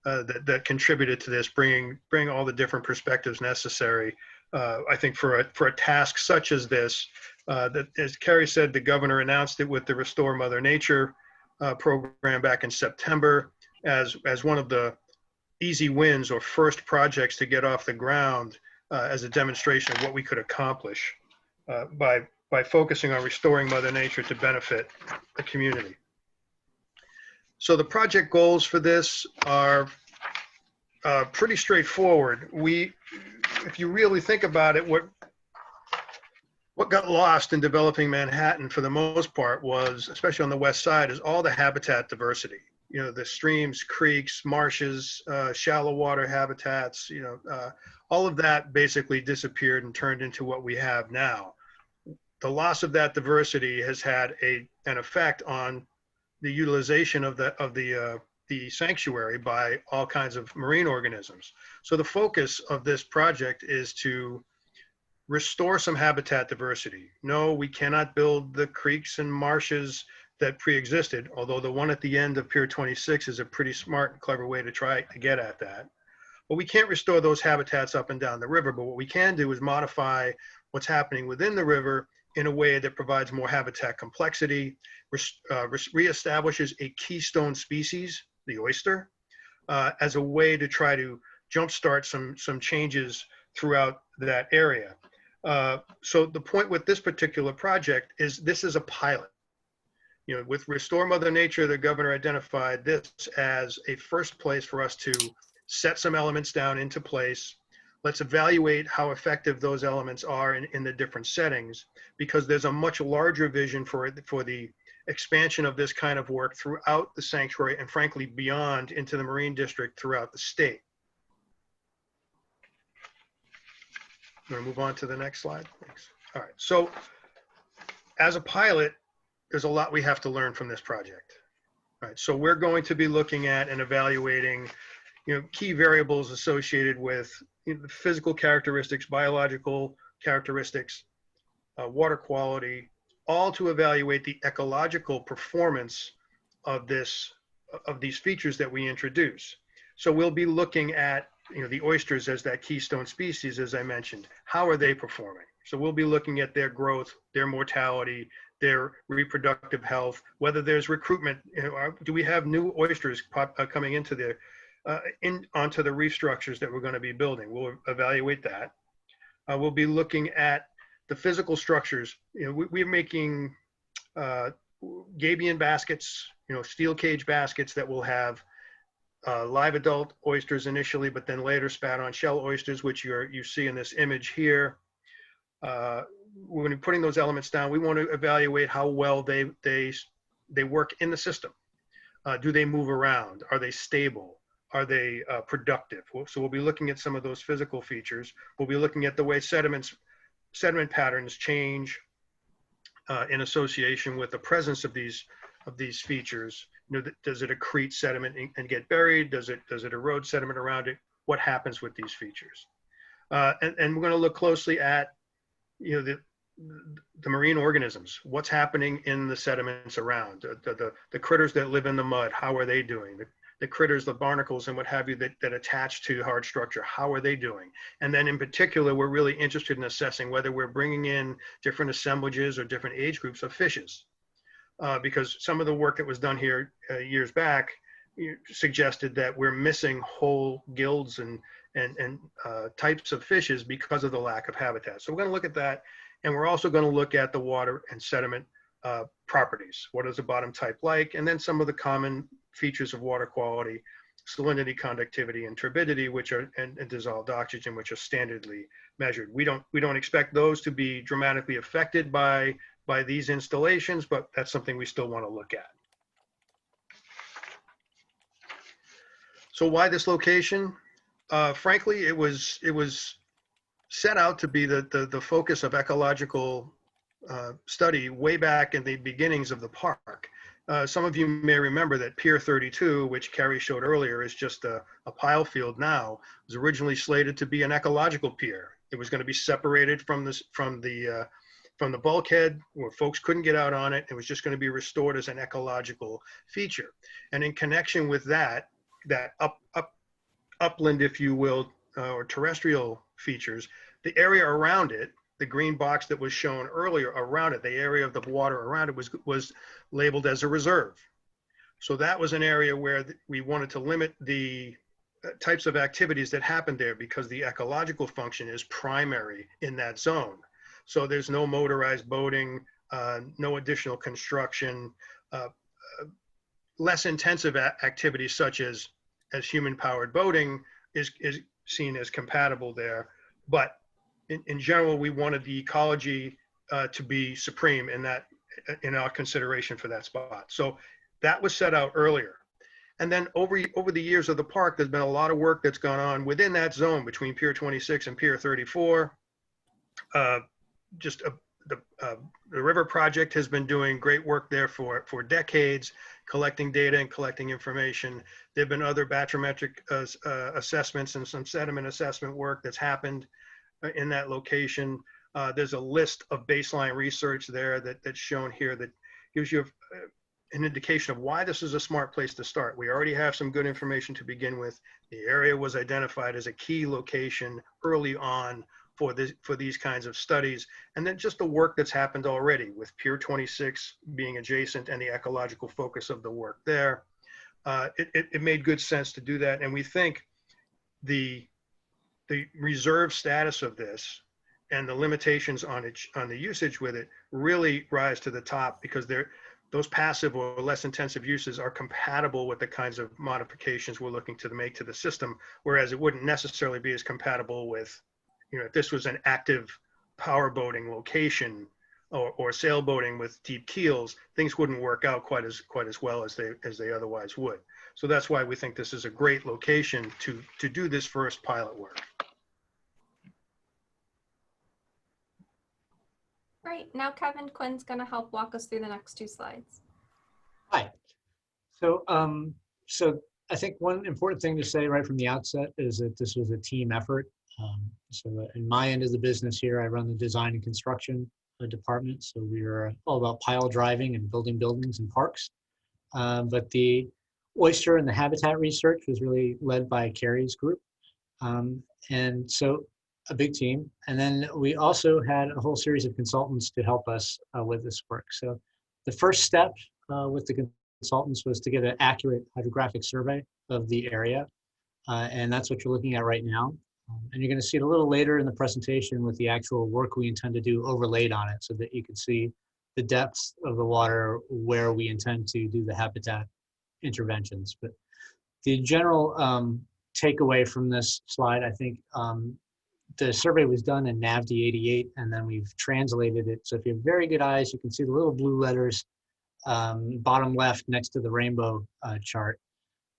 that contributed to this, bring all the different perspectives necessary. I think for a task such as this, that, as Carrie said, the governor announced it with the Restore Mother Nature program back in September as one of the easy wins or first projects to get off the ground as a demonstration of what we could accomplish by focusing on restoring Mother Nature to benefit the community. So the project goals for this are pretty straightforward. If you really think about it, what got lost in developing Manhattan for the most part was, especially on the west side, is all the habitat diversity. You know, the streams, creeks, marshes, shallow water habitats, all of that basically disappeared and turned into what we have now. The loss of that diversity has had an effect on the utilization of the sanctuary by all kinds of marine organisms. So the focus of this project is to restore some habitat diversity. No, we cannot build the creeks and marshes that pre-existed, although the one at the end of Pier 26 is a pretty smart and clever way to try to get at that. But we can't restore those habitats up and down the river, but what we can do is modify what's happening within the river in a way that provides more habitat complexity, reestablishes a keystone species, the oyster, as a way to try to jumpstart some changes throughout that area. So the point with this particular project is this is a pilot. You know, with Restore Mother Nature, the governor identified this as a first place for us to set some elements down into place. Let's evaluate how effective those elements are in the different settings, because there's a much larger vision for the expansion of this kind of work throughout the sanctuary and frankly beyond into the Marine District throughout the state. I'm going to move on to the next slide. Thanks. All right, so as a pilot, there's a lot we have to learn from this project. All right, so we're going to be looking at and evaluating key variables associated with the physical characteristics, biological characteristics, water quality, all to evaluate the ecological performance of these features that we introduce. So we'll be looking at the oysters as that keystone species, as I mentioned. How are they performing? So we'll be looking at their growth, their mortality, their reproductive health, whether there's recruitment. Do we have new oysters coming into onto the reef structures that we're going to be building? We'll evaluate that. We'll be looking at the physical structures. We're making gabion baskets, steel cage baskets that will have live adult oysters initially, but then later spat on shell oysters, which you see in this image here. When we're putting those elements down, we want to evaluate how well they work in the system. Do they move around? Are they stable? Are they productive? So we'll be looking at some of those physical features. We'll be looking at the way sediment patterns change in association with the presence of these features. Does it accrete sediment and get buried? Does it erode sediment around it? What happens with these features? And we're going to look closely at the marine organisms. What's happening in the sediments around? The critters that live in the mud, how are they doing? The critters, the barnacles and what have you that attach to hard structure, how are they doing? And then in particular, we're really interested in assessing whether we're bringing in different assemblages or different age groups of fishes. Because some of the work that was done here years back suggested that we're missing whole guilds and and types of fishes because of the lack of habitat. So we're going to look at that, and we're also going to look at the water and sediment properties. What is the bottom type like? And then some of the common features of water quality, salinity, conductivity, and turbidity, which are and dissolved oxygen, which are standardly measured. We don't expect those to be dramatically affected by these installations, but that's something we still want to look at. So why this location? Frankly, it was set out to be the focus of ecological study way back in the beginnings of the park. Some of you may remember that Pier 32, which Carrie showed earlier, is just a pile field now, was originally slated to be an ecological pier. It was going to be separated from the bulkhead where folks couldn't get out on it. It was just going to be restored as an ecological feature. And in connection with that upland, if you will, or terrestrial features, the area around it, the green box that was shown earlier around it, the area of the water around it was labeled as a reserve. So that was an area where we wanted to limit the types of activities that happened there because the ecological function is primary in that zone. So there's no motorized boating, no additional construction, less intensive activities such as human-powered boating is seen as compatible there. But in general, we wanted the ecology to be supreme in our consideration for that spot. So that was set out earlier. And then over the years of the park, there's been a lot of work that's gone on within that zone between Pier 26 and Pier 34. The River Project has been doing great work there for decades, collecting data and collecting information. There have been other bathymetric assessments and some sediment assessment work that's happened in that location. There's a list of baseline research there that's shown here that gives you an indication of why this is a smart place to start. We already have some good information to begin with. The area was identified as a key location early on for these kinds of studies. And then just the work that's happened already with Pier 26 being adjacent and the ecological focus of the work there. It made good sense to do that. And we think the reserve status of this and the limitations on the usage with it really rise to the top because those passive or less intensive uses are compatible with the kinds of modifications we're looking to make to the system, whereas it wouldn't necessarily be as compatible with, if this was an active power boating location or sailboating with deep keels, things wouldn't work out quite as well as they otherwise would. So that's why we think this is a great location to do this first pilot work. Right, now Kevin Quinn's going to help walk us through the next two slides. Hi. So I think one important thing to say right from the outset is that this was a team effort. So in my end of the business here, I run the design and construction department. So we are all about pile driving and building buildings and parks. But the oyster and the habitat research was really led by Carrie's group. And so a big team. And then we also had a whole series of consultants to help us with this work. So the first step with the consultants was to get an accurate hydrographic survey of the area. And that's what you're looking at right now. And you're going to see it a little later in the presentation with the actual work we intend to do overlaid on it so that you can see the depths of the water where we intend to do the habitat interventions. But the general takeaway from this slide, I think the survey was done in NAVD 88 and then we've translated it. So if you have very good eyes, you can see the little blue letters bottom left next to the rainbow chart.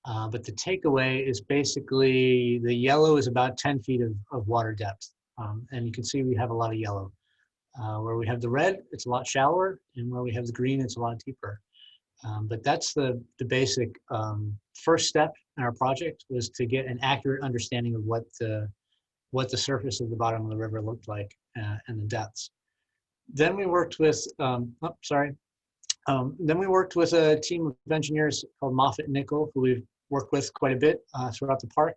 But the takeaway is basically the yellow is about 10 feet of water depth. And you can see we have a lot of yellow. Where we have the red, it's a lot shallower, and where we have the green, it's a lot deeper. But that's the basic first step in our project was to get an accurate understanding of what the surface of the bottom of the river looked like and the depths. Then we worked with, then we worked with a team of engineers called Moffitt Nickel, who we've worked with quite a bit throughout the park.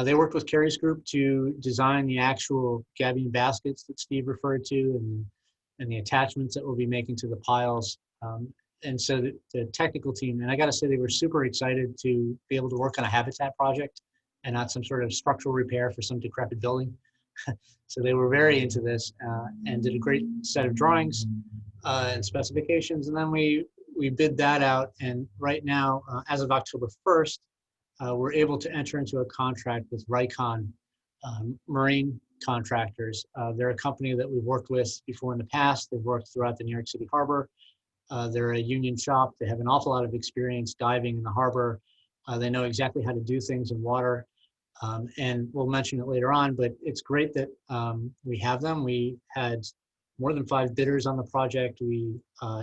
They worked with Carrie's group to design the actual gabion baskets that Steve referred to and the attachments that we'll be making to the piles. And so the technical team, and I gotta say they were super excited to be able to work on a habitat project and not some sort of structural repair for some decrepit building. So they were very into this and did a great set of drawings and specifications. And then we bid that out. And right now, as of October 1st, we're able to enter into a contract with Rycon Marine Contractors. They're a company that we've worked with before in the past. They've worked throughout the New York City harbor. They're a union shop. They have an awful lot of experience diving in the harbor. They know exactly how to do things in water. And we'll mention it later on, but it's great that we have them. We had more than 5 bidders on the project. We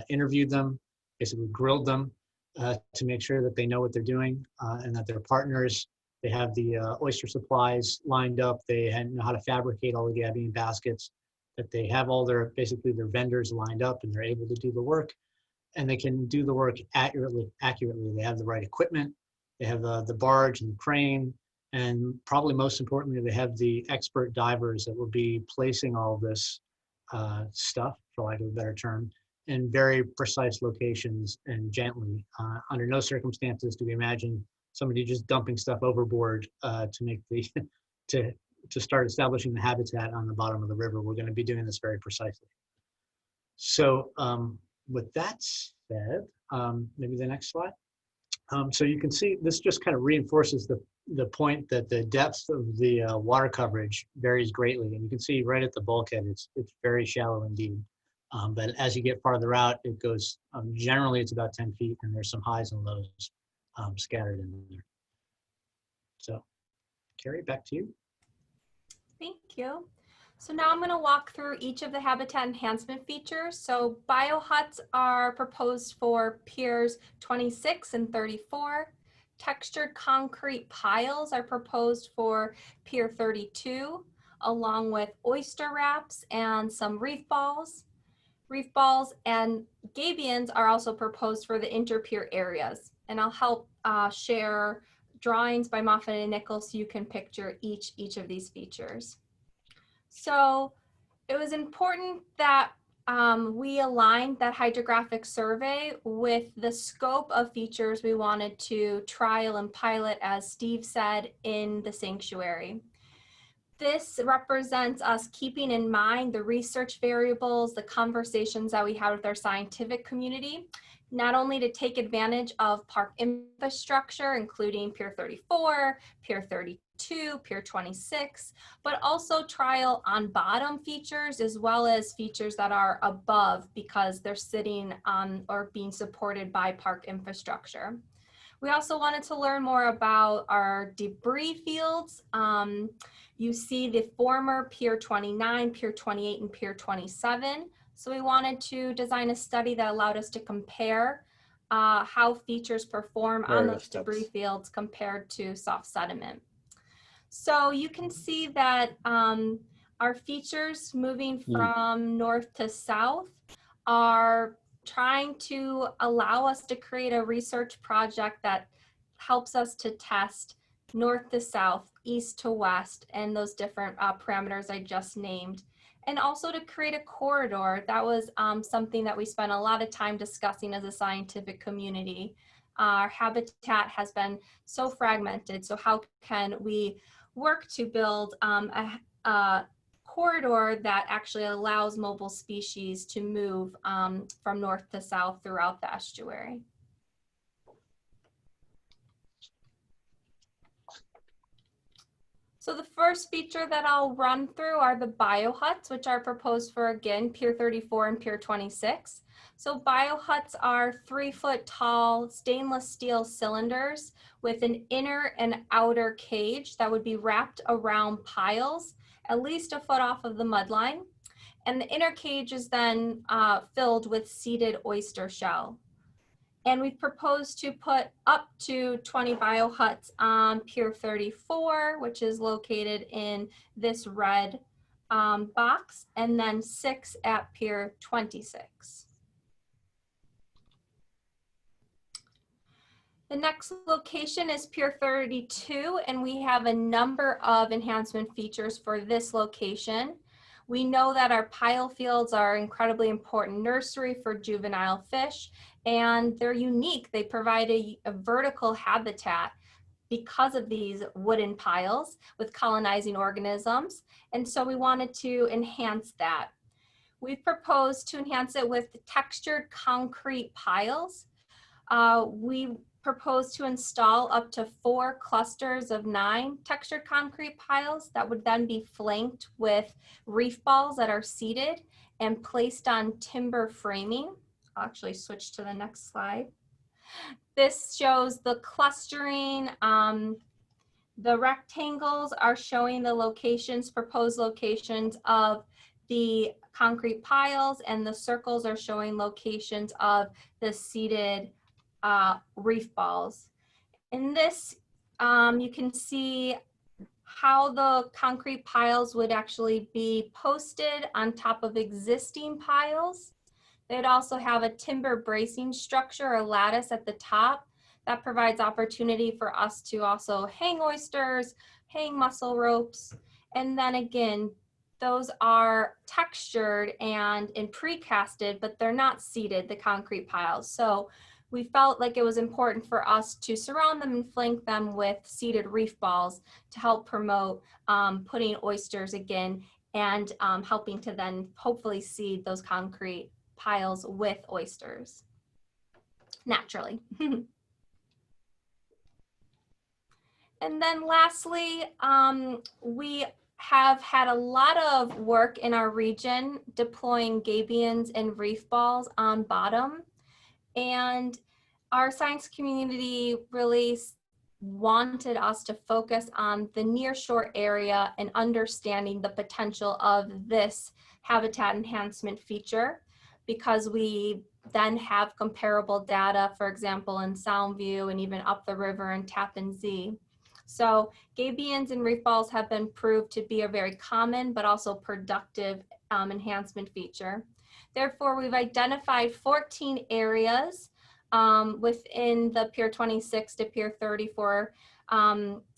interviewed them, basically grilled them to make sure that they know what they're doing and that they're partners. They have the oyster supplies lined up. They know how to fabricate all the gabion baskets, that they have all their, basically their vendors lined up, and they're able to do the work, and they can do the work accurately. They have the right equipment. They have the barge and the crane, and probably most importantly, they have the expert divers that will be placing all this stuff, for lack of a better term, in very precise locations and gently. Under no circumstances do we imagine somebody just dumping stuff overboard to make the to start establishing the habitat on the bottom of the river. We're going to be doing this very precisely. So with that said, maybe the next slide. So you can see this just kind of reinforces the point that the depth of the water coverage varies greatly. And you can see right at the bulkhead, it's very shallow indeed. But as you get farther out, it goes, generally it's about 10 feet, and there's some highs and lows scattered in there. So Carrie, back to you. Thank you. So now I'm going to walk through each of the habitat enhancement features. So biohuts are proposed for piers 26 and 34. Textured concrete piles are proposed for pier 32, along with oyster wraps and some reef balls. Reef balls and gabions are also proposed for the interpier areas. And I'll help share drawings by Moffat and Nichols so you can picture each of these features. So it was important that we aligned that hydrographic survey with the scope of features we wanted to trial and pilot, as Steve said, in the sanctuary. This represents us keeping in mind the research variables, the conversations that we had with our scientific community, not only to take advantage of park infrastructure, including Pier 34, Pier 32, Pier 26, but also trial on bottom features as well as features that are above because they're sitting on or being supported by park infrastructure. We also wanted to learn more about our debris fields. You see the former Pier 29, Pier 28, and Pier 27. So we wanted to design a study that allowed us to compare how features perform on those debris fields compared to soft sediment. So you can see that our features moving from north to south are trying to allow us to create a research project that helps us to test north to south, east to west, and those different parameters I just named. And also to create a corridor. That was something that we spent a lot of time discussing as a scientific community. Our habitat has been so fragmented, so how can we work to build a corridor that actually allows mobile species to move from north to south throughout the estuary. So the first feature that I'll run through are the biohuts, which are proposed for, again, Pier 34 and Pier 26. So biohuts are 3-foot tall stainless steel cylinders with an inner and outer cage that would be wrapped around piles at least a foot off of the mudline. And the inner cage is then filled with seeded oyster shell. And we've proposed to put up to 20 biohuts on Pier 34, which is located in this red box, and then 6 at Pier 26. The next location is Pier 32, and we have a number of enhancement features for this location. We know that our pile fields are incredibly important nursery for juvenile fish, and they're unique. They provide a vertical habitat because of these wooden piles with colonizing organisms. And so we wanted to enhance that. We've proposed to enhance it with textured concrete piles. We propose to install up to 4 clusters of 9 textured concrete piles that would then be flanked with reef balls that are seated and placed on timber framing. I'll actually switch to the next slide. This shows the clustering. The rectangles are showing the locations, proposed locations of the concrete piles, and the circles are showing locations of the seated reef balls. In this, you can see how the concrete piles would actually be posted on top of existing piles. They'd also have a timber bracing structure or lattice at the top that provides opportunity for us to also hang oysters, hang mussel ropes. And then again, those are textured and precasted, but they're not seated, the concrete piles. So we felt like it was important for us to surround them and flank them with seated reef balls to help promote putting oysters again and helping to then hopefully seed those concrete piles with oysters naturally. And then lastly, we have had a lot of work in our region deploying gabions and reef balls on bottom. And our science community really wanted us to focus on the nearshore area and understanding the potential of this habitat enhancement feature, because we then have comparable data, for example, in Soundview and even up the river in Tappan Zee. So gabions and reef balls have been proved to be a very common but also productive enhancement feature. Therefore, we've identified 14 areas within the Pier 26 to Pier 34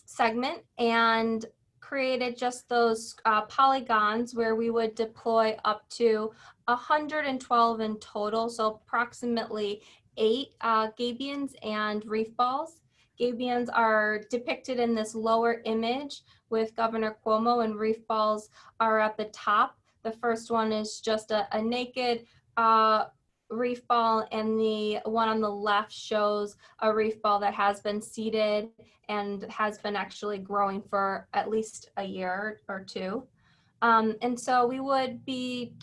segment and created just those polygons where we would deploy up to 112 in total, so approximately 8 gabions and reef balls. Gabions are depicted in this lower image with Governor Cuomo, and reef balls are at the top. The first one is just a naked reef ball, and the one on the left shows a reef ball that has been seeded and has been actually growing for at least a year or 2. And so we would be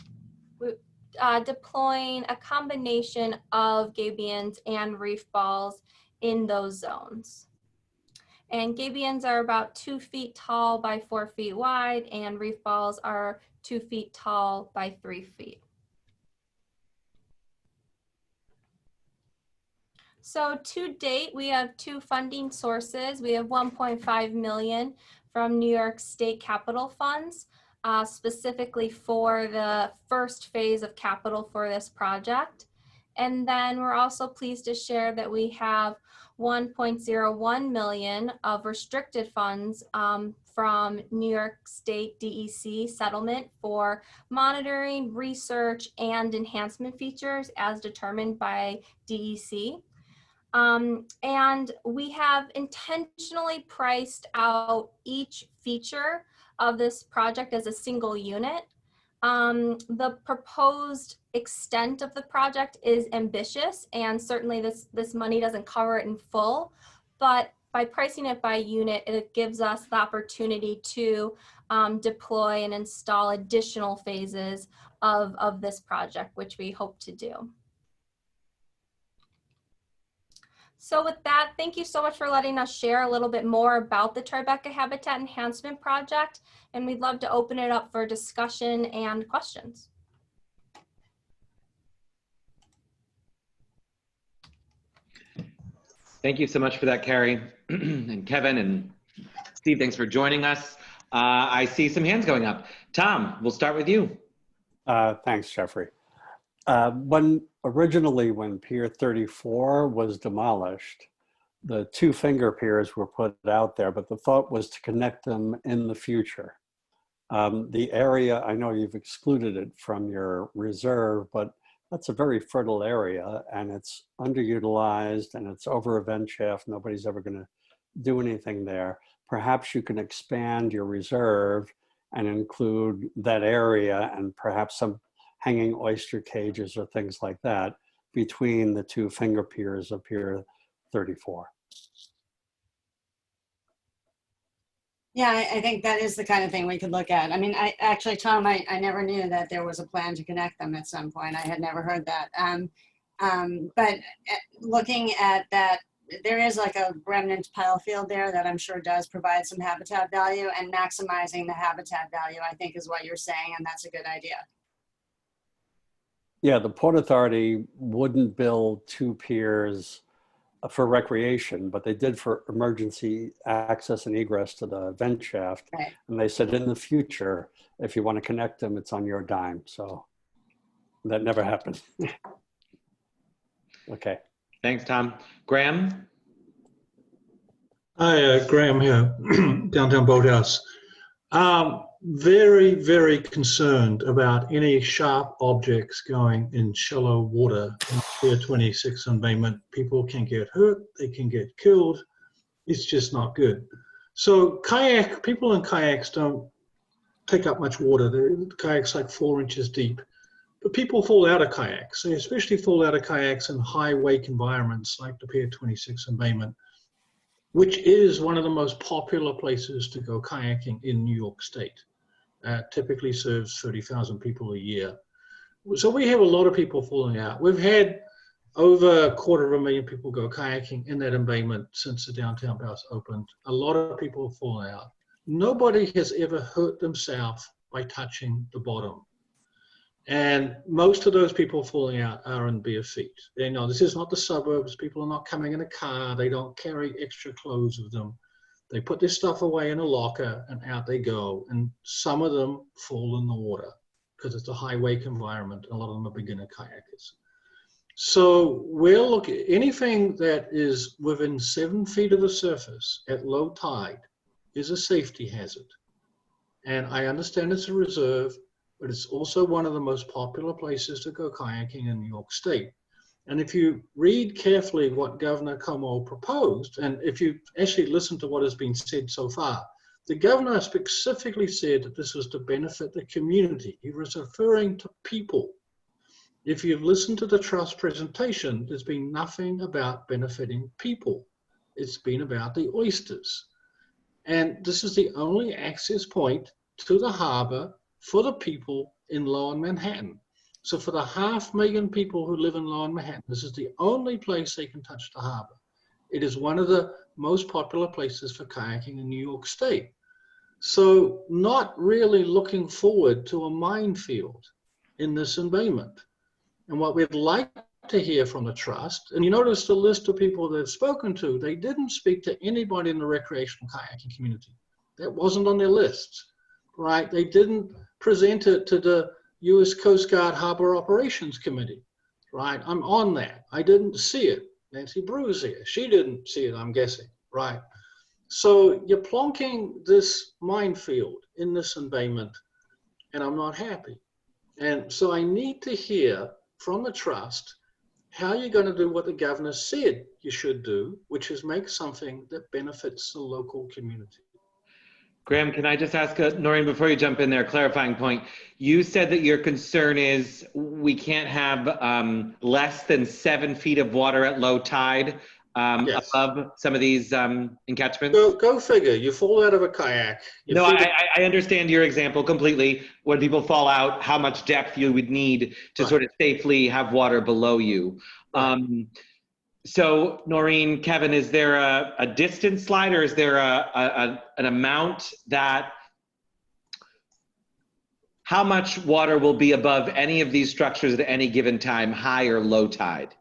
deploying a combination of gabions and reef balls in those zones. And gabions are about 2 feet tall by 4 feet wide, and reef balls are 2 feet tall by 3 feet. So to date, we have 2 funding sources. We have 1.5 million from New York State Capital Funds, specifically for the first phase of capital for this project. And then we're also pleased to share that we have 1.01 million of restricted funds from New York State DEC settlement for monitoring, research, and enhancement features as determined by DEC. And we have intentionally priced out each feature of this project as a single unit. The proposed extent of the project is ambitious, and certainly this money doesn't cover it in full, but by pricing it by unit, it gives us the opportunity to deploy and install additional phases of this project, which we hope to do. So with that, thank you so much for letting us share a little bit more about the Tribeca Habitat Enhancement Project, and we'd love to open it up for discussion and questions. Thank you so much for that, Carrie, and Kevin and Steve, thanks for joining us. I see some hands going up. Tom, we'll start with you. Thanks, Jeffrey. Originally, when Pier 34 was demolished, the 2 finger piers were put out there, but the thought was to connect them in the future. The area, I know you've excluded it from your reserve, but that's a very fertile area, and it's underutilized, and it's over a vent shaft. Nobody's ever going to do anything there. Perhaps you can expand your reserve and include that area and perhaps some hanging oyster cages or things like that between the two finger piers of Pier 34. Yeah, I think that is the kind of thing we could look at. I mean, I actually, Tom, I never knew that there was a plan to connect them at some point. I had never heard that. But looking at that, there is like a remnant pile field there that I'm sure does provide some habitat value, and maximizing the habitat value, I think, is what you're saying, and that's a good idea. Yeah, the Port Authority wouldn't build two piers for recreation, but they did for emergency access and egress to the vent shaft. Right. And they said in the future, if you want to connect them, it's on your dime. So that never happened. Okay. Thanks, Tom. Graham? Hi, Graham here, Downtown Boathouse. Very, very concerned about any sharp objects going in shallow water in Pier 26 embayment. People can get hurt, they can get killed. It's just not good. So people in kayaks don't take up much water. The kayaks like 4 inches deep. But people fall out of kayaks. They especially fall out of kayaks in high wake environments like the Pier 26 embayment, which is one of the most popular places to go kayaking in New York State. Typically serves 30,000 people a year. So we have a lot of people falling out. We've had over 250,000 people go kayaking in that embayment since the downtown house opened. A lot of people have fallen out. Nobody has ever hurt themselves by touching the bottom. And most of those people falling out are in bare feet. They know this is not the suburbs. People are not coming in a car. They don't carry extra clothes with them. They put their stuff away in a locker and out they go. And some of them fall in the water because it's a high wake environment. A lot of them are beginner kayakers. So we'll look at anything that is within 7 feet of the surface at low tide is a safety hazard. And I understand it's a reserve, but it's also one of the most popular places to go kayaking in New York State. And if you read carefully what Governor Cuomo proposed, and if you actually listen to what has been said so far, the governor specifically said that this was to benefit the community. He was referring to people. If you've listened to the trust presentation, there's been nothing about benefiting people. It's been about the oysters. And this is the only access point to the harbor for the people in Lower Manhattan. So for the 500,000 people who live in Lower Manhattan, this is the only place they can touch the harbor. It is one of the most popular places for kayaking in New York State. So not really looking forward to a minefield in this embayment. And what we'd like to hear from the trust, and you notice the list of people they've spoken to, they didn't speak to anybody in the recreational kayaking community. That wasn't on their list, right? They didn't present it to the U.S. Coast Guard Harbor Operations Committee, right? I'm on that. I didn't see it. Nancy Brew's here. She didn't see it, I'm guessing, right? So you're plonking this minefield in this embayment, and I'm not happy. And so I need to hear from the trust how you're going to do what the governor said you should do, which is make something that benefits the local community. Graham, can I just ask, Noreen, before you jump in there, clarifying point. You said that your concern is we can't have less than 7 feet of water at low tide Yes. above some of these encatchments? Go figure. You fall out of a kayak. No, I understand your example completely. When people fall out, how much depth you would need to sort of safely have water below you. So, Noreen, Kevin, is there a distance slide, or is there an amount that, how much water will be above any of these structures at any given time, high or low tide?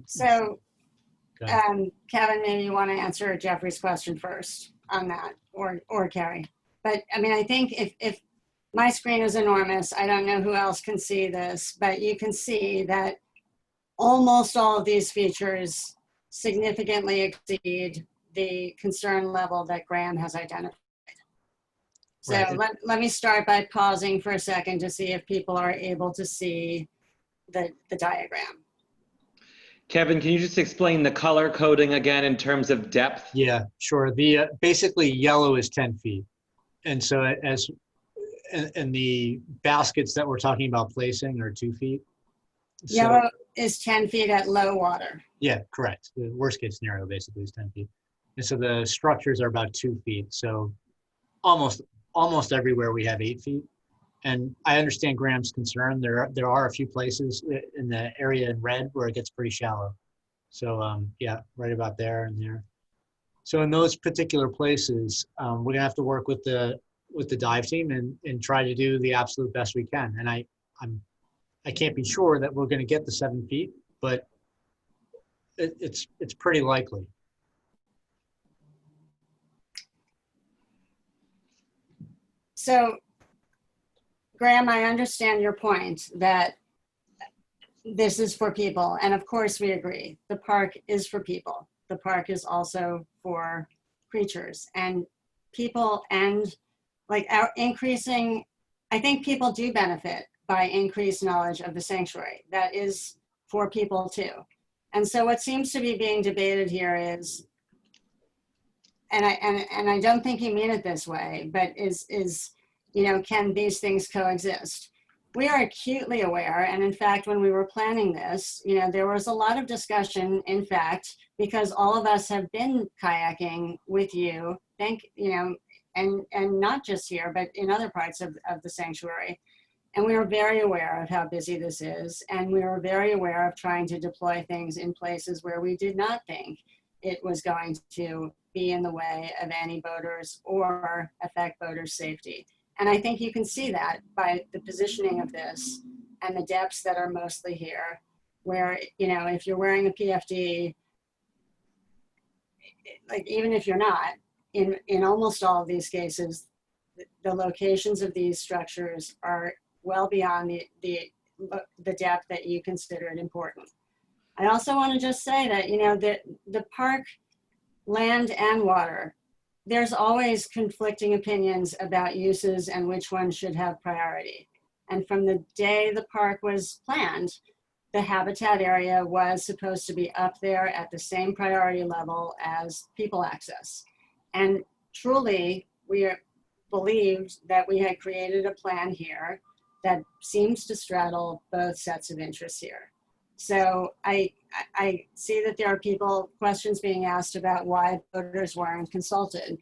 So, Kevin, maybe you want to answer Jeffrey's question first on that, or Carrie. But I mean, I think if my screen is enormous, I don't know who else can see this, but you can see that almost all of these features significantly exceed the concern level that Graham has identified. So let me start by pausing for a second to see if people are able to see the diagram. Kevin, can you just explain the color coding again in terms of depth? Yeah, sure. The basically yellow is 10 feet. And so as and the baskets that we're talking about placing are 2 feet. So, Yellow is 10 feet at low water. yeah, correct. The worst case scenario basically is 10 feet. And so the structures are about 2 feet. So almost everywhere we have 8 feet. And I understand Graham's concern. There are a few places in the area in red where it gets pretty shallow. So yeah, right about there and there. So in those particular places, we're gonna have to work with the dive team and try to do the absolute best we can. And I can't be sure that we're gonna get the 7 feet, but it's pretty likely. So, Graham, I understand your point that this is for people. And of course we agree, the park is for people. The park is also for creatures and people, and like our increasing, I think people do benefit by increased knowledge of the sanctuary. That is for people too. And so what seems to be being debated here is, and I don't think you mean it this way, but is, you know, can these things coexist? We are acutely aware, and in fact, when we were planning this, you know, there was a lot of discussion, in fact, because all of us have been kayaking with you, you know, and not just here, but in other parts of the sanctuary. And we were very aware of how busy this is, and we were very aware of trying to deploy things in places where we did not think it was going to be in the way of any boaters or affect boaters' safety. And I think you can see that by the positioning of this and the depths that are mostly here, where, you know, if you're wearing a PFD, like even if you're not, in almost all of these cases, the locations of these structures are well beyond the depth that you considered important. I also want to just say that, you know, the park, land and water, there's always conflicting opinions about uses and which ones should have priority. And from the day the park was planned, the habitat area was supposed to be up there at the same priority level as people access. And truly, we believed that we had created a plan here that seems to straddle both sets of interests here. So I see that there are questions being asked about why voters weren't consulted.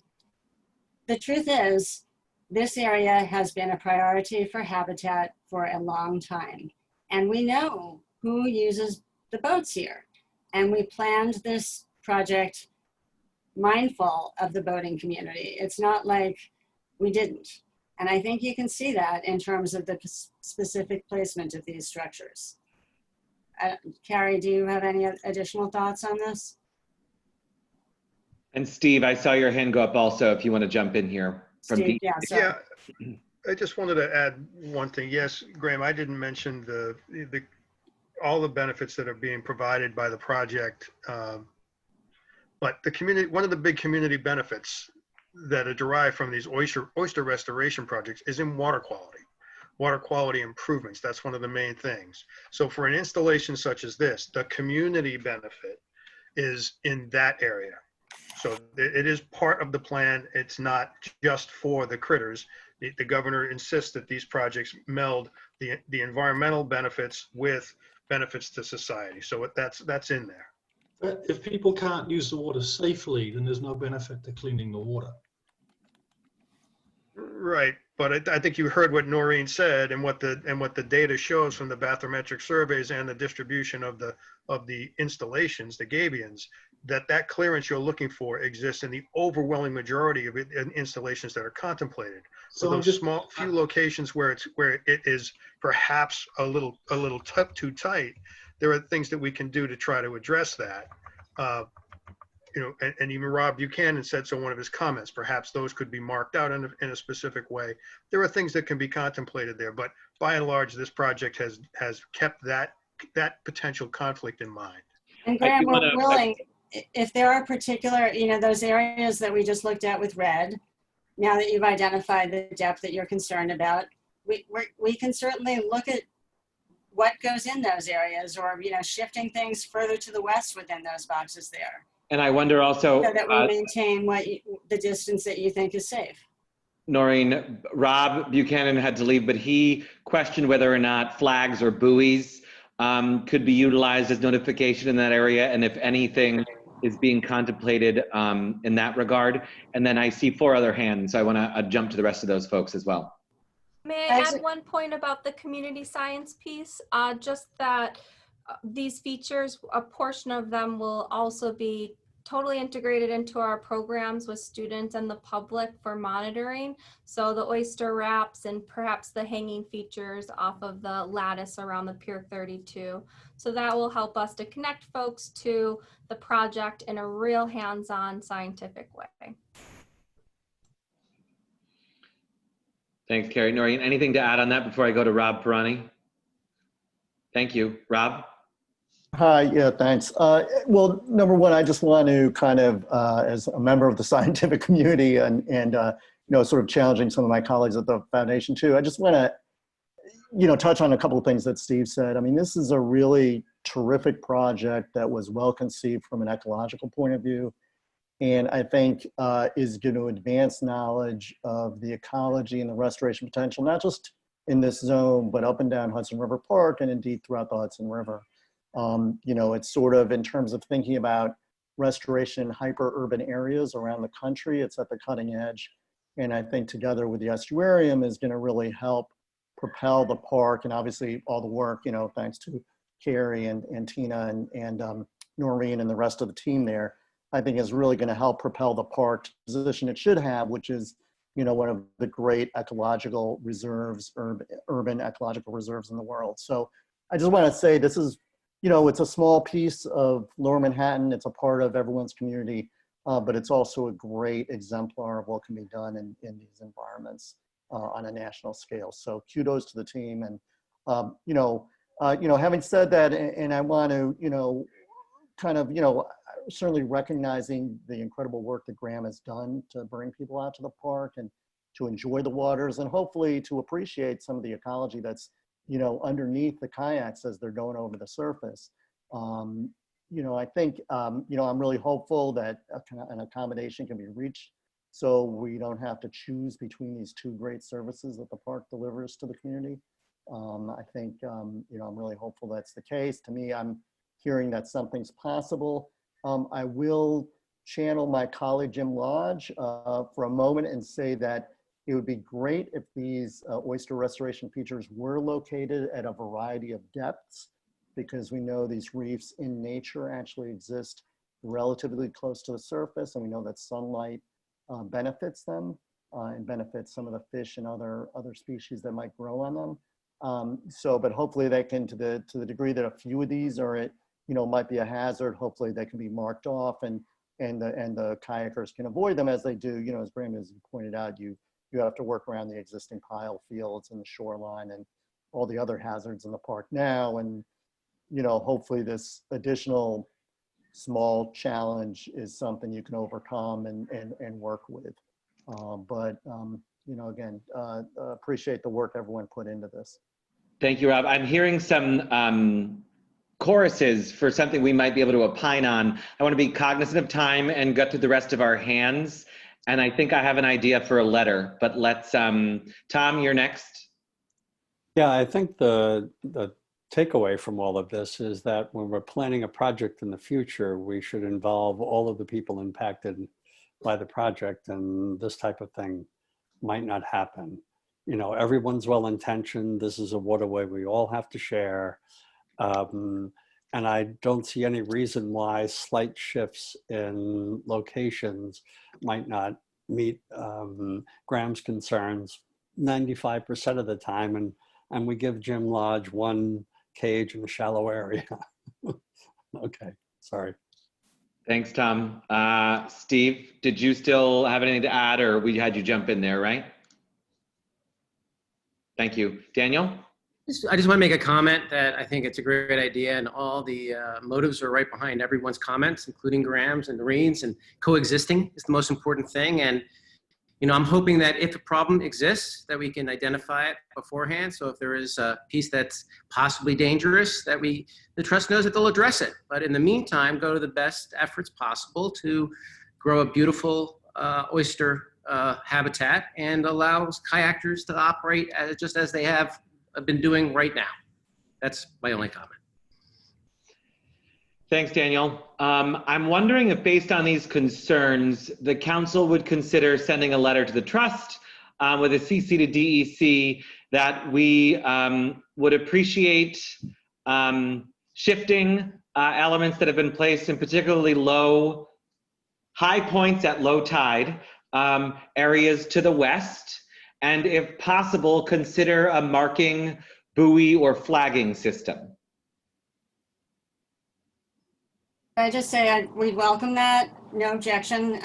The truth is, this area has been a priority for habitat for a long time. And we know who uses the boats here. And we planned this project mindful of the boating community. It's not like we didn't. And I think you can see that in terms of the specific placement of these structures. Carrie, do you have any additional thoughts on this? And Steve, I saw your hand go up also, if you want to jump in here. From Steve, Pete. Yeah, I just wanted to add one thing. Yes, Graham, I didn't mention all the benefits that are being provided by the project. But the community, one of the big community benefits that are derived from these oyster restoration projects is in water quality improvements. That's one of the main things. So for an installation such as this, the community benefit is in that area. So it is part of the plan. It's not just for the critters. The governor insists that these projects meld the environmental benefits with benefits to society. So that's in there. But if people can't use the water safely, then there's no benefit to cleaning the water. Right, but I think you heard what Noreen said and what the data shows from the bathymetric surveys and the distribution of the installations, the gabions, that clearance you're looking for exists in the overwhelming majority of installations that are contemplated. So those small few locations where it is perhaps a little too tight, there are things that we can do to try to address that. You know, and even Rob Buchanan said so in one of his comments, perhaps those could be marked out in a specific way. There are things that can be contemplated there, but by and large, this project has kept that potential conflict in mind. And Graham, we're willing, if there are particular, you know, those areas that we just looked at with red, now that you've identified the depth that you're concerned about, we can certainly look at what goes in those areas, or, you know, shifting things further to the west within those boxes there, And I wonder also, so that we maintain the distance that you think is safe. Noreen, Rob Buchanan had to leave, but he questioned whether or not flags or buoys could be utilized as notification in that area, and if anything is being contemplated in that regard. And then I see 4 other hands, so I want to jump to the rest of those folks as well. May I add one point about the community science piece? Just that these features, a portion of them will also be totally integrated into our programs with students and the public for monitoring. So the oyster wraps and perhaps the hanging features off of the lattice around the Pier 32. So that will help us to connect folks to the project in a real hands-on scientific way. Thanks, Carrie. Noreen, anything to add on that before I go to Rob Perani? Thank you. Rob? Hi, yeah, thanks. Well, number one, I just want to kind of, as a member of the scientific community and you know, sort of challenging some of my colleagues at the foundation too, I just want to, you know, touch on a couple of things that Steve said. I mean, this is a really terrific project that was well conceived from an ecological point of view, and I think is going to advance knowledge of the ecology and the restoration potential, not just in this zone, but up and down Hudson River Park and indeed throughout the Hudson River. You know, it's sort of in terms of thinking about restoration in hyper-urban areas around the country, it's at the cutting edge. And I think together with the estuarium is going to really help propel the park, and obviously all the work, you know, thanks to Carrie and Tina and Noreen and the rest of the team there, I think is really going to help propel the park to the position it should have, which is, you know, one of the great ecological reserves, urban ecological reserves in the world. So I just want to say this is, you know, it's a small piece of Lower Manhattan. It's a part of everyone's community, but it's also a great exemplar of what can be done in these environments on a national scale. So kudos to the team. And, you know, having said that, and I want to, you know, kind of, you know, certainly recognizing the incredible work that Graham has done to bring people out to the park and to enjoy the waters and hopefully to appreciate some of the ecology that's, you know, underneath the kayaks as they're going over the surface. You know, I think, you know, I'm really hopeful that an accommodation can be reached so we don't have to choose between these 2 great services that the park delivers to the community. I think, you know, I'm really hopeful that's the case. To me, I'm hearing that something's possible. I will channel my colleague Jim Lodge for a moment and say that it would be great if these oyster restoration features were located at a variety of depths, because we know these reefs in nature actually exist relatively close to the surface, and we know that sunlight benefits them and benefits some of the fish and other species that might grow on them. So, but hopefully they can, to the degree that a few of these are, you know, might be a hazard, hopefully they can be marked off and the kayakers can avoid them as they do. You know, as Graham has pointed out, you have to work around the existing pile fields and the shoreline and all the other hazards in the park now. And, you know, hopefully this additional small challenge is something you can overcome and work with. You know, again, appreciate the work everyone put into this. Thank you, Rob. I'm hearing some choruses for something we might be able to opine on. I want to be cognizant of time and get to the rest of our hands. And I think I have an idea for a letter, but let's, Tom, you're next. Yeah, I think the takeaway from all of this is that when we're planning a project in the future, we should involve all of the people impacted by the project, and this type of thing might not happen. You know, everyone's well-intentioned. This is a waterway we all have to share. And I don't see any reason why slight shifts in locations might not meet Graham's concerns 95% of the time. And we give Jim Lodge 1 cage in a shallow area. Okay, sorry. Thanks, Tom. Steve, did you still have anything to add, or we had you jump in there, right? Thank you. Daniel? I just want to make a comment that I think it's a great idea, and all the motives are right behind everyone's comments, including Graham's and Noreen's, and coexisting is the most important thing. And I'm hoping that if a problem exists, that we can identify it beforehand. So if there is a piece that's possibly dangerous, that the trust knows that they'll address it. But in the meantime, go to the best efforts possible to grow a beautiful oyster habitat and allow kayakers to operate just as they have been doing right now. That's my only comment. Thanks, Daniel. I'm wondering if, based on these concerns, the council would consider sending a letter to the trust with a CC to DEC that we would appreciate shifting elements that have been placed in particularly high points at low tide areas to the west, and if possible, consider a marking, buoy, or flagging system. I just say we'd welcome that, no objection.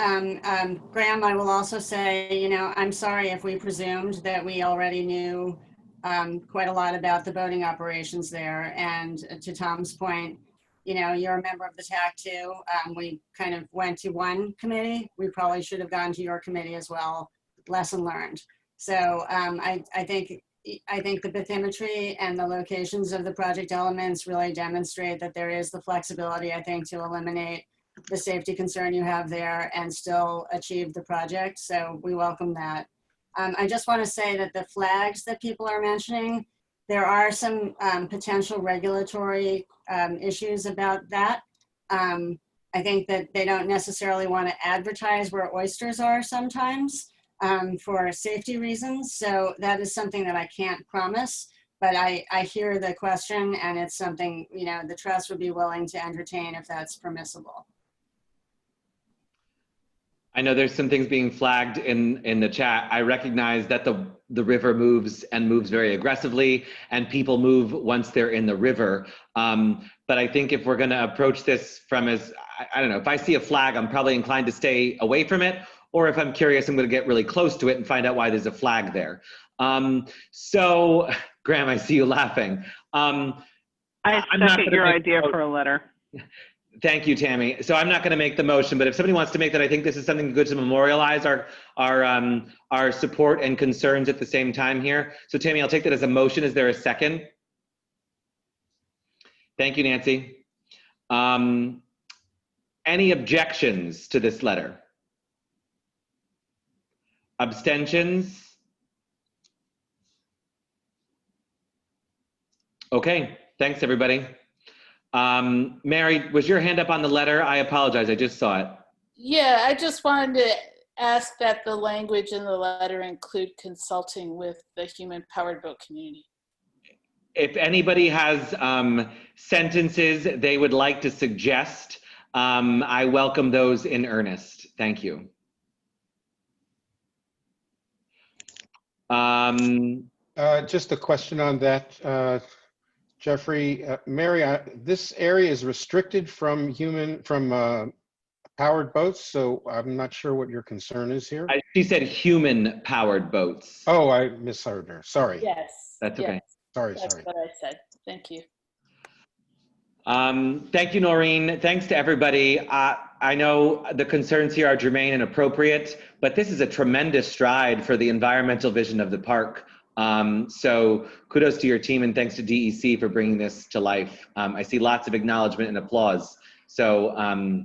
Graham, I will also say, I'm sorry if we presumed that we already knew quite a lot about the boating operations there. And to Tom's point, you're a member of the TAC too. We kind of went to one committee. We probably should have gone to your committee as well. Lesson learned. So I think the bathymetry and the locations of the project elements really demonstrate that there is the flexibility, I think, to eliminate the safety concern you have there and still achieve the project. So we welcome that. I just want to say that the flags that people are mentioning, there are some potential regulatory issues about that. I think that they don't necessarily want to advertise where oysters are sometimes. For safety reasons. So that is something that I can't promise, but I hear the question, and it's something, the trust would be willing to entertain if that's permissible. I know there's some things being flagged in the chat. I recognize that the river moves very aggressively, and people move once they're in the river. But I think if we're going to approach this from I don't know, if I see a flag, I'm probably inclined to stay away from it. Or if I'm curious, I'm going to get really close to it and find out why there's a flag there. So, Graham, I see you laughing. I second your idea for a letter. Thank you, Tammy. So I'm not going to make the motion, but if somebody wants to make that, I think this is something good to memorialize our support and concerns at the same time here. So, Tammy, I'll take that as a motion. Is there a second? Thank you, Nancy. Any objections to this letter? Abstentions? Okay, thanks everybody. Mary, was your hand up on the letter? I apologize, I just saw it. Yeah, I just wanted to ask that the language in the letter include consulting with the human powered boat community. If anybody has sentences they would like to suggest, I welcome those in earnest. Thank you. Just a question on that, Jeffrey. Mary, this area is restricted from powered boats, so I'm not sure what your concern is here. She said human powered boats. Oh, I misheard her. Sorry. Yes. That's okay. Yes, sorry. That's what I said. Thank you. Thank you, Noreen. Thanks to everybody. I know the concerns here are germane and appropriate, but this is a tremendous stride for the environmental vision of the park. So kudos to your team and thanks to DEC for bringing this to life. I see lots of acknowledgement and applause. So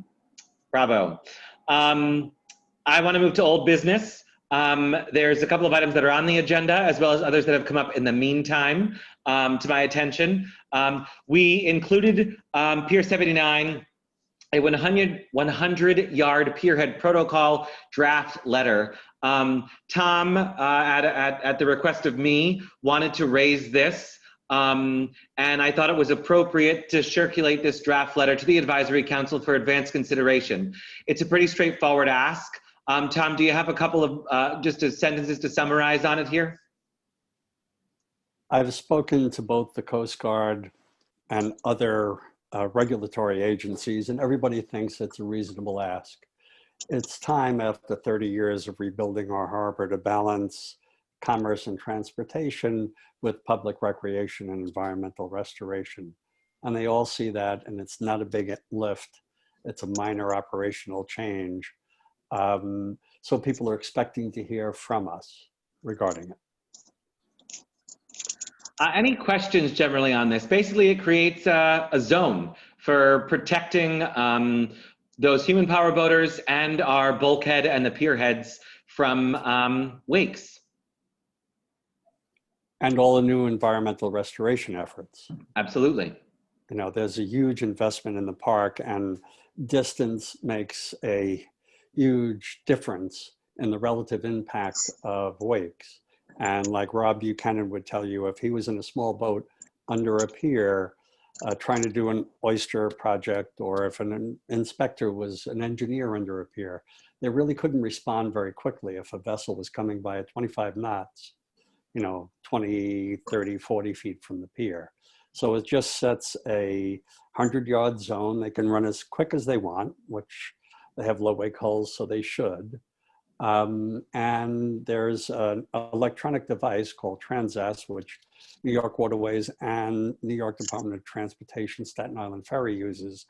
bravo. I want to move to old business. There's a couple of items that are on the agenda as well as others that have come up in the meantime to my attention. We included Pier 79, a 100-yard pierhead protocol draft letter. Tom, at the request of me, wanted to raise this, and I thought it was appropriate to circulate this draft letter to the Advisory Council for advanced consideration. It's a pretty straightforward ask. Tom, do you have a couple of just sentences to summarize on it here? I've spoken to both the Coast Guard and other regulatory agencies, and everybody thinks it's a reasonable ask. It's time after 30 years of rebuilding our harbor to balance commerce and transportation with public recreation and environmental restoration. And they all see that, and it's not a big lift. It's a minor operational change. So people are expecting to hear from us regarding it. Any questions generally on this? Basically, it creates a zone for protecting those human power boaters and our bulkhead and the pier heads from wakes. And all the new environmental restoration efforts. Absolutely. You know, there's a huge investment in the park, and distance makes a huge difference in the relative impact of wakes. And like Rob Buchanan would tell you, if he was in a small boat under a pier trying to do an oyster project, or if an inspector was an engineer under a pier, they really couldn't respond very quickly if a vessel was coming by at 25 knots, you know, 20, 30, 40 feet from the pier. So it just sets a 100-yard zone. They can run as quick as they want, which they have low wake hulls, so they should. And there's an electronic device called Transas, which New York Waterways and New York Department of Transportation Staten Island Ferry uses,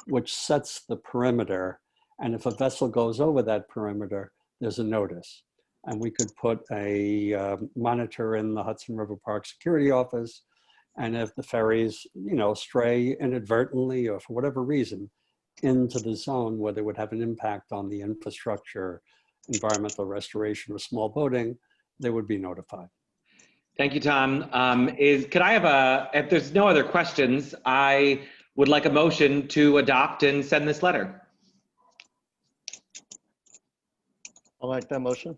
which sets the perimeter. And if a vessel goes over that perimeter, there's a notice. And we could put a monitor in the Hudson River Park security office. And if the ferries, you know, stray inadvertently or for whatever reason into the zone where they would have an impact on the infrastructure, environmental restoration, or small boating, they would be notified. Thank you, Tom. Could I have if there's no other questions, I would like a motion to adopt and send this letter. I'll make that motion.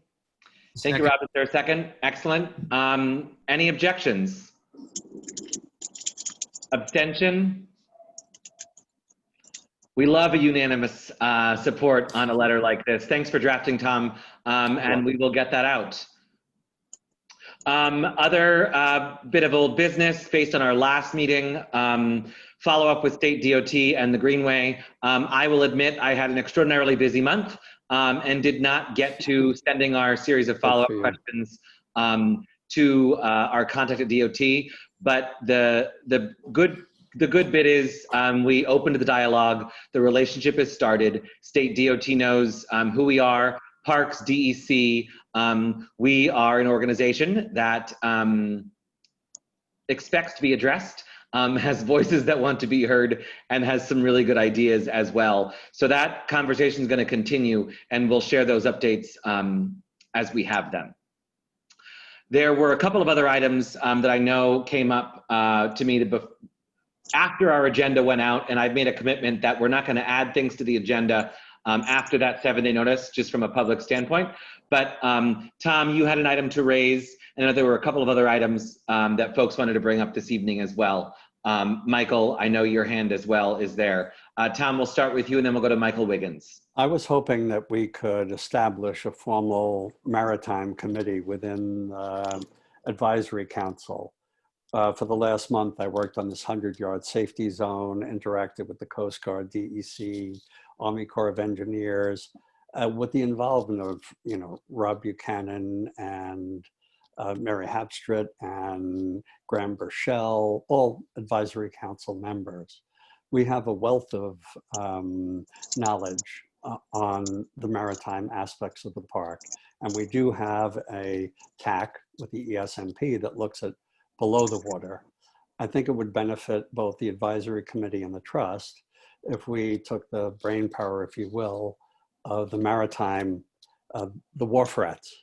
Thank you, Rob. Is there a second? Excellent. Any objections? Abstention? We love a unanimous support on a letter like this. Thanks for drafting, Tom, and we will get that out. Other bit of old business based on our last meeting, follow up with State DOT and the Greenway. I will admit I had an extraordinarily busy month and did not get to sending our series of follow-up questions to our contact at DOT. But the good bit is we opened the dialogue. The relationship has started. State DOT knows who we are. Parks, DEC. We are an organization that expects to be addressed, has voices that want to be heard, and has some really good ideas as well. So that conversation is going to continue, and we'll share those updates as we have them. There were a couple of other items that I know came up to me after our agenda went out, and I've made a commitment that we're not going to add things to the agenda after that 7-day notice, just from a public standpoint. But Tom, you had an item to raise, and I know there were a couple of other items that folks wanted to bring up this evening as well. Michael, I know your hand as well is there. Tom, we'll start with you, and then we'll go to Michael Wiggins. I was hoping that we could establish a formal maritime committee within advisory council. For the last month, I worked on this 100-yard safety zone, interacted with the Coast Guard, DEC, Army Corps of Engineers, with the involvement of, you know, Rob Buchanan and Mary Hapstrit and Graham Burchell, all advisory council members. We have a wealth of knowledge on the maritime aspects of the park. And we do have a TAC with the ESMP that looks at below the water. I think it would benefit both the advisory committee and the trust if we took the brain power, if you will, of the maritime, the wharferettes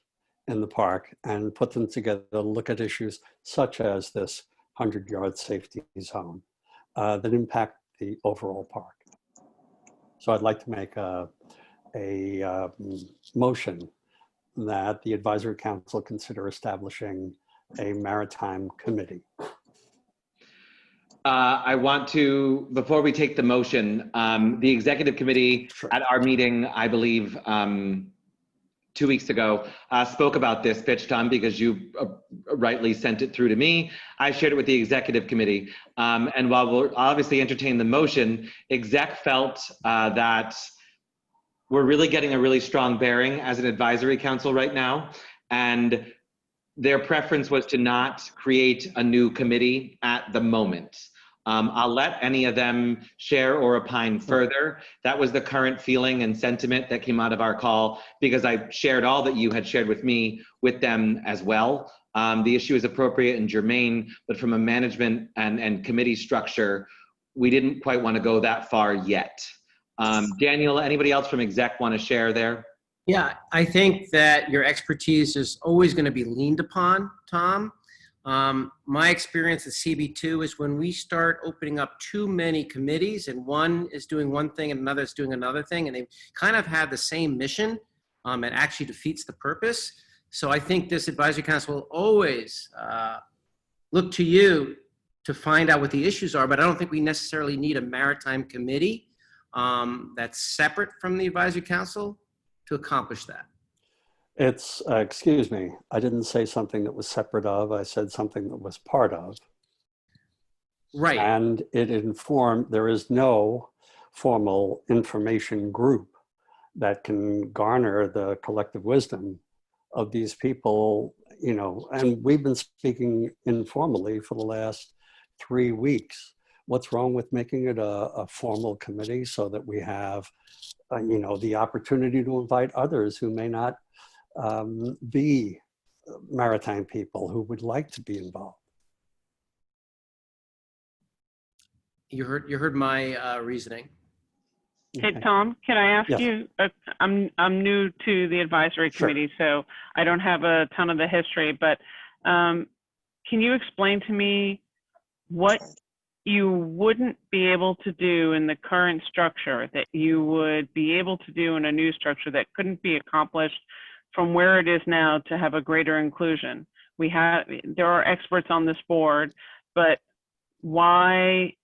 in the park, and put them together to look at issues such as this 100-yard safety zone that impact the overall park. So I'd like to make a motion that the advisory council consider establishing a maritime committee. I want to, before we take the motion, the executive committee at our meeting, I believe 2 weeks ago, spoke about this pitch, Tom, because you rightly sent it through to me. I shared it with the executive committee. And while we'll obviously entertain the motion, exec felt that we're really getting a really strong bearing as an advisory council right now. And their preference was to not create a new committee at the moment. I'll let any of them share or opine further. That was the current feeling and sentiment that came out of our call, because I shared all that you had shared with me with them as well. The issue is appropriate and germane, but from a management and committee structure, we didn't quite want to go that far yet. Daniel, anybody else from exec want to share there? Yeah, I think that your expertise is always going to be leaned upon, Tom. My experience at CB2 is when we start opening up too many committees and one is doing one thing and another is doing another thing, and they kind of have the same mission, it actually defeats the purpose. So I think this advisory council will always look to you to find out what the issues are, but I don't think we necessarily need a maritime committee that's separate from the advisory council to accomplish that. It's, excuse me, I didn't say something that was separate of, I said something that was part of. Right. And it informed, there is no formal information group that can garner the collective wisdom of these people, you know, and we've been speaking informally for the last 3 weeks. What's wrong with making it a formal committee so that we have, you know, the opportunity to invite others who may not be maritime people who would like to be involved? You heard my reasoning. Hey, Tom, can I ask Yes. you, I'm new to the advisory Sure. committee, so I don't have a ton of the history, but can you explain to me what you wouldn't be able to do in the current structure that you would be able to do in a new structure that couldn't be accomplished from where it is now to have a greater inclusion? There are experts on this board, but why,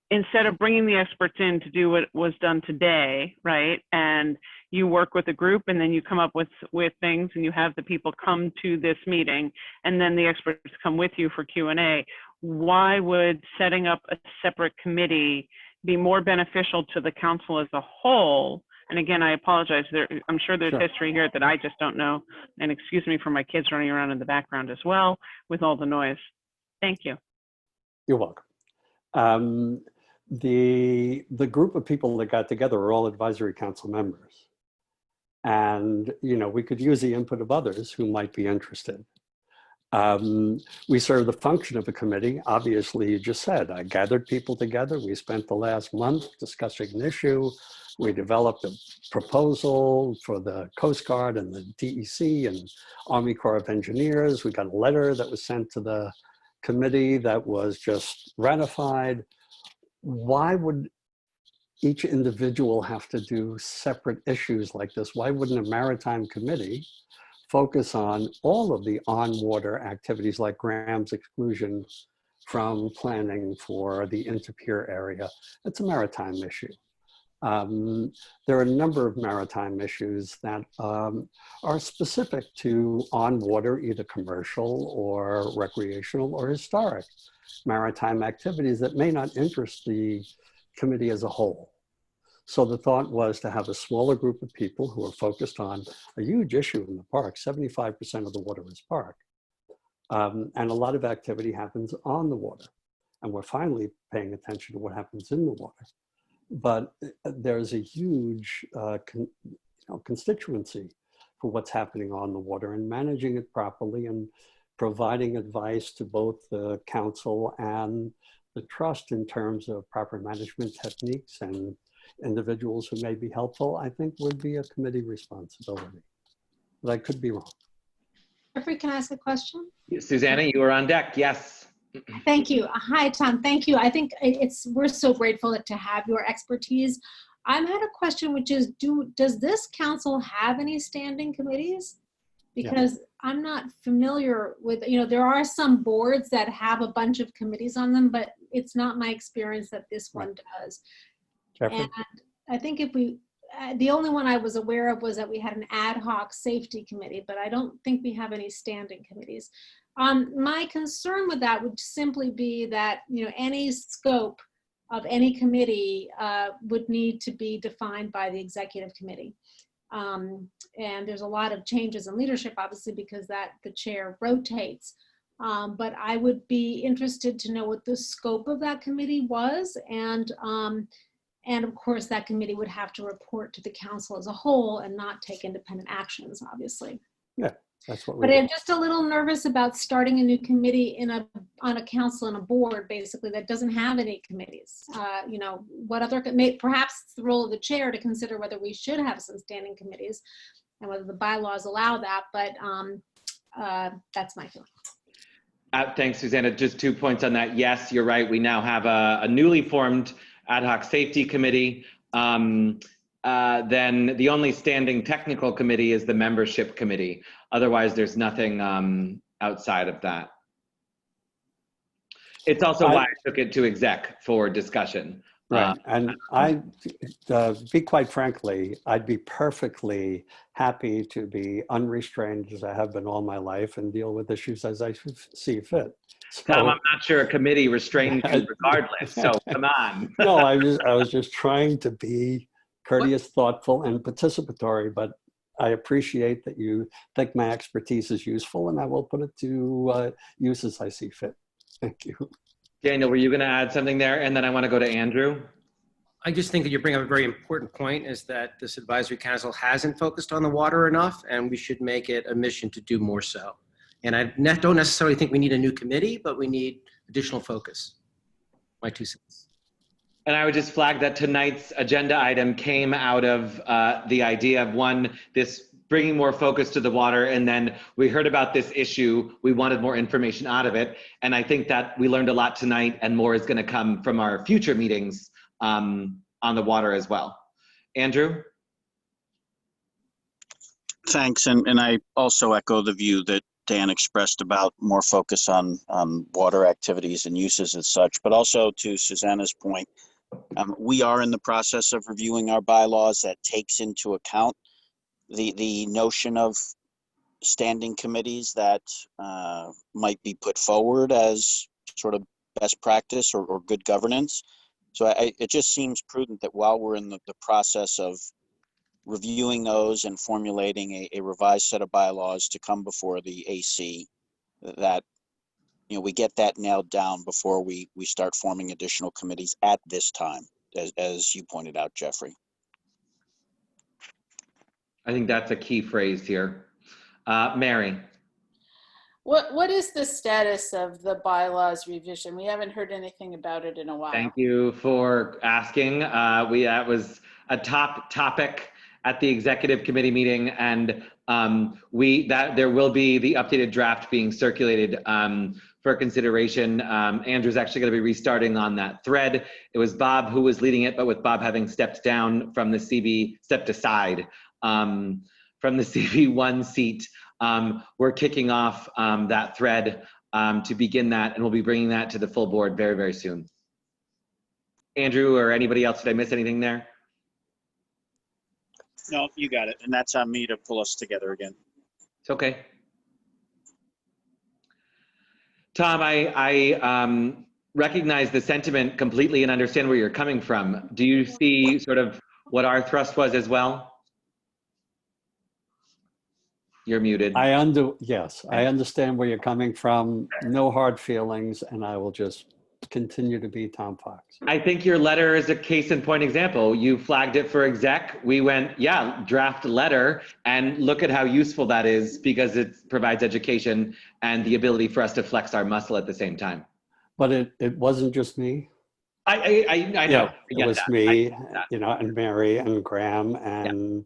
instead of bringing the experts in to do what was done today, right? And you work with a group and then you come up with things and you have the people come to this meeting and then the experts come with you for Q&A. Why would setting up a separate committee be more beneficial to the council as a whole? And again, I apologize. I'm sure there's Sure. history here that I just don't know. And excuse me for my kids running around in the background as well with all the noise. Thank you. You're welcome. The group of people that got together are all advisory council members. And, you know, we could use the input of others who might be interested. We serve the function of a committee. Obviously, you just said, I gathered people together. We spent the last month discussing an issue. We developed a proposal for the Coast Guard and the DEC and Army Corps of Engineers. We got a letter that was sent to the committee that was just ratified. Why would each individual have to do separate issues like this? Why wouldn't a maritime committee focus on all of the on-water activities like Graham's exclusion from planning for the interpier area? It's a maritime issue. There are a number of maritime issues that are specific to on-water, either commercial or recreational or historic maritime activities that may not interest the committee as a whole. So the thought was to have a smaller group of people who are focused on a huge issue in the park. 75% of the water is park. And a lot of activity happens on the water. And we're finally paying attention to what happens in the water. But there's a huge constituency for what's happening on the water, and managing it properly and providing advice to both the council and the trust in terms of proper management techniques and individuals who may be helpful, I think would be a committee responsibility. But I could be wrong. Jeffrey, can I ask a question? Susanna, you are on deck. Yes. Thank you. Hi, Tom. Thank you. I think we're so grateful to have your expertise. I had a question, which is, does this council have any standing committees? Because I'm not familiar with, there are some boards that have a bunch of committees on them, but it's not my experience that this one does. Jeffrey? And I think the only one I was aware of was that we had an ad hoc safety committee, but I don't think we have any standing committees. My concern with that would simply be that, any scope of any committee would need to be defined by the executive committee. And there's a lot of changes in leadership, obviously, because the chair rotates. But I would be interested to know what the scope of that committee was. And of course, that committee would have to report to the council as a whole and not take independent actions, obviously. Yeah, that's what we But do. I'm just a little nervous about starting a new committee on a council and a board, basically, that doesn't have any committees. You know, what other, perhaps it's the role of the chair to consider whether we should have some standing committees and whether the bylaws allow that, but that's my feeling. Thanks, Susanna. Just 2 points on that. Yes, you're right. We now have a newly formed ad hoc safety committee. Then the only standing technical committee is the membership committee. Otherwise, there's nothing outside of that. It's also why I took it to exec for discussion. Right, and be quite frankly, I'd be perfectly happy to be unrestrained as I have been all my life and deal with issues as I see fit. So, Tom, I'm not sure a committee restrains you regardless, so come on. No, I was just trying to be courteous, thoughtful, and participatory, but I appreciate that you think my expertise is useful, and I will put it to use as I see fit. Thank you. Daniel, were you going to add something there? And then I want to go to Andrew. I just think that you bring up a very important point, is that this advisory council hasn't focused on the water enough, and we should make it a mission to do more so. And I don't necessarily think we need a new committee, but we need additional focus. My 2 cents. And I would just flag that tonight's agenda item came out of the idea of this bringing more focus to the water, and then we heard about this issue. We wanted more information out of it, and I think that we learned a lot tonight, and more is going to come from our future meetings on the water as well. Andrew? Thanks, and I also echo the view that Dan expressed about more focus on water activities and uses as such, but also to Susanna's point, we are in the process of reviewing our bylaws that takes into account the notion of standing committees that might be put forward as sort of best practice or good governance. So it just seems prudent that while we're in the process of reviewing those and formulating a revised set of bylaws to come before the AC, that we get that nailed down before we start forming additional committees at this time, as you pointed out, Jeffrey. I think that's a key phrase here. Mary. What is the status of the bylaws revision? We haven't heard anything about it in a while. Thank you for asking. That was a top topic at the executive committee meeting, and there will be the updated draft being circulated for consideration. Andrew's actually going to be restarting on that thread. It was Bob who was leading it, but with Bob having stepped down from the stepped aside from the CB1 seat, we're kicking off that thread to begin that, and we'll be bringing that to the full board very, very soon. Andrew or anybody else, did I miss anything there? No, you got it. And that's on me to pull us together again. It's okay. Tom, I recognize the sentiment completely and understand where you're coming from. Do you see sort of what our thrust was as well? You're muted. Yes, I understand where you're coming from. No hard feelings, and I will just continue to be Tom Fox. I think your letter is a case in point example. You flagged it for exec. We went, yeah, draft letter, and look at how useful that is, because it provides education and the ability for us to flex our muscle at the same time. But it wasn't just me. I know. Yeah, it was me, and Mary and Graham and,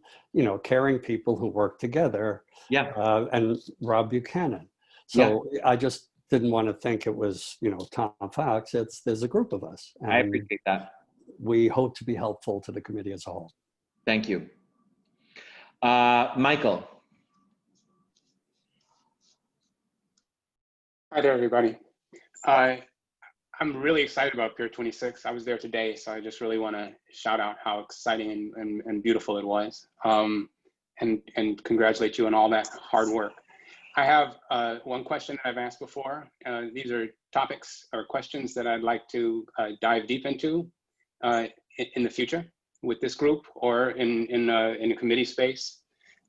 caring people who work together. Yeah. And Rob Buchanan. So I just didn't want to think it was, Tom Fox. There's a group of us. And I appreciate that. We hope to be helpful to the committee as a whole. Thank you. Michael. Hi there, everybody. I'm really excited about Pier 26. I was there today, so I just really want to shout out how exciting and beautiful it was, and congratulate you on all that hard work. I have one question that I've asked before. These are topics or questions that I'd like to dive deep into in the future with this group or in a committee space.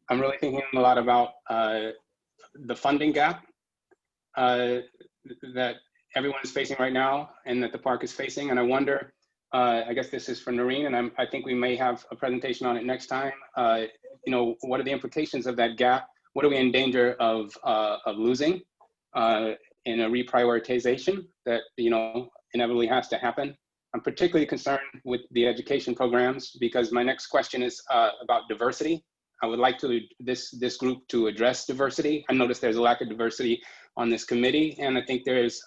I'm really thinking a lot about the funding gap that everyone is facing right now and that the park is facing. And I wonder, I guess this is for Noreen, and I think we may have a presentation on it next time. You know, what are the implications of that gap? What are we in danger of losing in a reprioritization that, you know, inevitably has to happen? I'm particularly concerned with the education programs because my next question is about diversity. I would like this group to address diversity. I noticed there's a lack of diversity on this committee, and I think there's,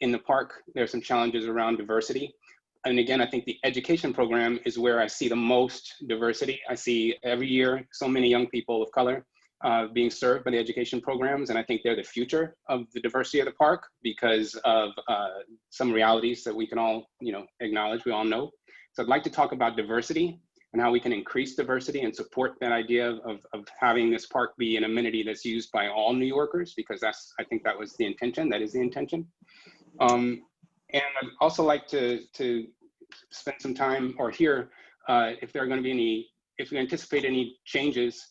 in the park, there's some challenges around diversity. And again, I think the education program is where I see the most diversity. I see every year so many young people of color being served by the education programs, and I think they're the future of the diversity of the park because of some realities that we can all, you know, acknowledge, we all know. So I'd like to talk about diversity and how we can increase diversity and support that idea of having this park be an amenity that's used by all New Yorkers, because that's, I think that was the intention, that is the intention. And I'd also like to spend some time or hear if there are going to be any, if we anticipate any changes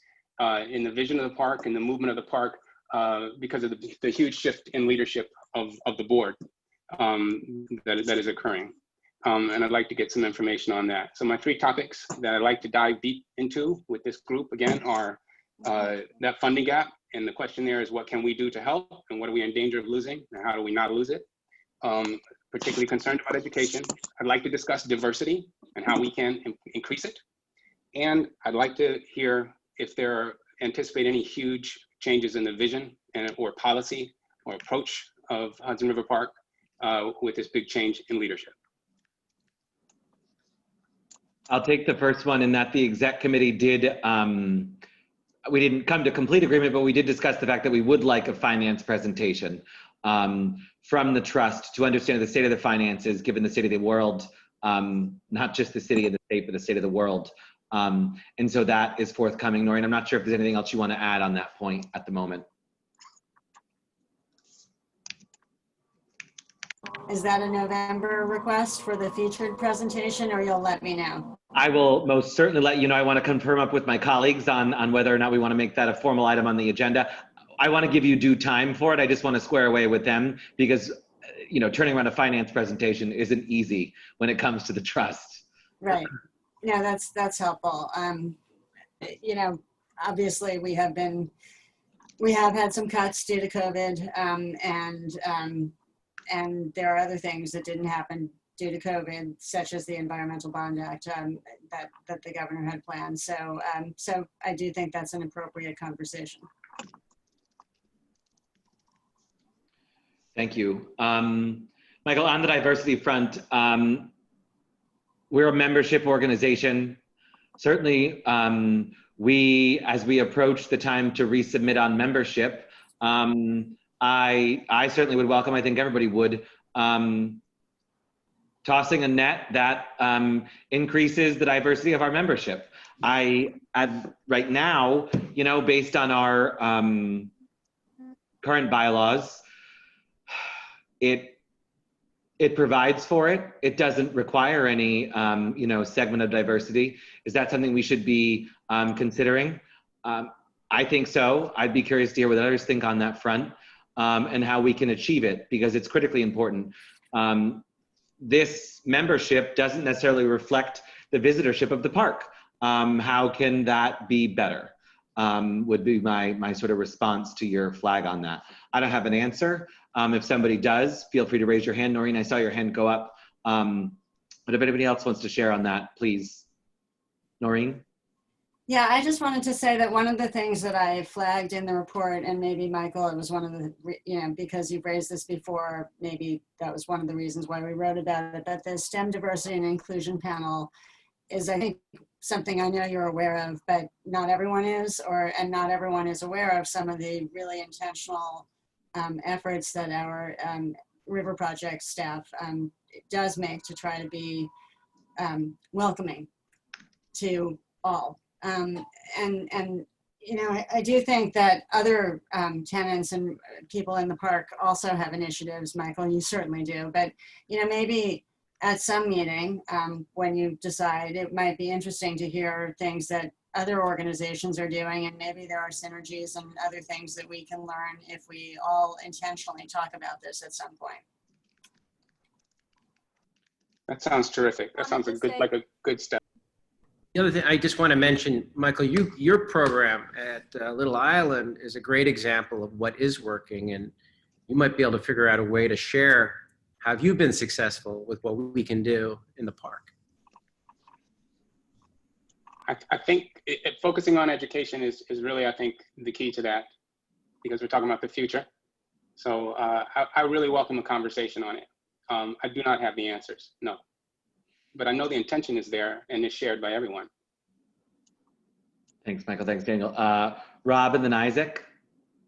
in the vision of the park and the movement of the park because of the huge shift in leadership of the board that is occurring. And I'd like to get some information on that. So my 3 topics that I'd like to dive deep into with this group again are that funding gap. And the question there is, what can we do to help? And what are we in danger of losing? And how do we not lose it? Particularly concerned about education. I'd like to discuss diversity and how we can increase it. And I'd like to hear if there anticipate any huge changes in the vision and or policy or approach of Hudson River Park with this big change in leadership. I'll take the first one in that the exec committee did, we didn't come to complete agreement, but we did discuss the fact that we would like a finance presentation from the trust to understand the state of the finances, given the state of the world, not just the city and the state, but the state of the world. And so that is forthcoming. Noreen, I'm not sure if there's anything else you want to add on that point at the moment. Is that a November request for the featured presentation, or you'll let me know? I will most certainly let you know. I want to confirm up with my colleagues on whether or not we want to make that a formal item on the agenda. I want to give you due time for it. I just want to square away with them because, you know, turning around a finance presentation isn't easy when it comes to the trust. Right. No, that's helpful. You know, obviously we have had some cuts due to COVID, and there are other things that didn't happen due to COVID, such as the Environmental Bond Act that the governor had planned. So, so I do think that's an appropriate conversation. Thank you. Michael, on the diversity front, we're a membership organization. Certainly, as we approach the time to resubmit on membership, I certainly would welcome, I think everybody would, tossing a net that increases the diversity of our membership. Right now, you know, based on our current bylaws, it provides for it. It doesn't require any, you know, segment of diversity. Is that something we should be considering? I think so. I'd be curious to hear what others think on that front and how we can achieve it, because it's critically important. This membership doesn't necessarily reflect the visitorship of the park. How can that be better? Would be my sort of response to your flag on that. I don't have an answer. If somebody does, feel free to raise your hand. Noreen, I saw your hand go up. But if anybody else wants to share on that, please. Noreen? Yeah, I just wanted to say that one of the things that I flagged in the report, and maybe Michael, it was one of the, you know, because you've raised this before, maybe that was one of the reasons why we wrote about it, but the STEM diversity and inclusion panel is, I think, something I know you're aware of, but not everyone is, and not everyone is aware of some of the really intentional efforts that our River Project staff does make to try to be welcoming to all. And you know, I do think that other tenants and people in the park also have initiatives. Michael, you certainly do, but you know, maybe at some meeting when you decide, it might be interesting to hear things that other organizations are doing, and maybe there are synergies and other things that we can learn if we all intentionally talk about this at some point. That sounds terrific. That sounds like a good step. The other thing I just want to mention, Michael, your program at Little Island is a great example of what is working, and you might be able to figure out a way to share how you've been successful with what we can do in the park. I think focusing on education is really, I think, the key to that, because we're talking about the future. So I really welcome a conversation on it. I do not have the answers, no. But I know the intention is there and is shared by everyone. Thanks, Michael. Thanks, Daniel. Rob and then Isaac.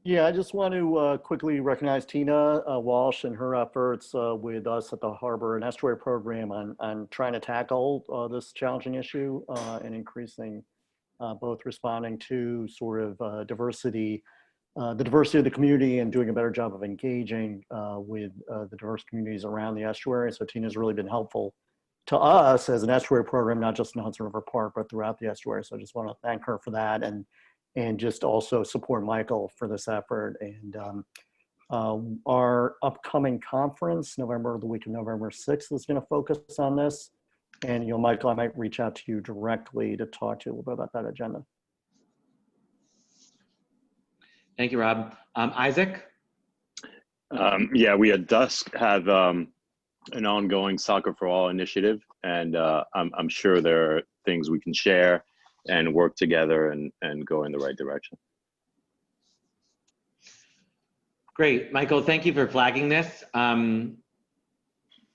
Yeah, I just want to quickly recognize Tina Walsh and her efforts with us at the Harbor and Estuary Program on trying to tackle this challenging issue and increasing both responding to sort of diversity, the diversity of the community, and doing a better job of engaging with the diverse communities around the estuary. So Tina's really been helpful to us as an estuary program, not just in Hudson River Park, but throughout the estuary. So I just want to thank her for that, and just also support Michael for this effort. And our upcoming conference, the week of November 6th, is going to focus on this. And, Michael, I might reach out to you directly to talk to you a little bit about that agenda. Thank you, Rob. Isaac? Yeah, we at Dusk have an ongoing Soccer for All initiative, and I'm sure there are things we can share and work together and go in the right direction. Great. Michael, thank you for flagging this.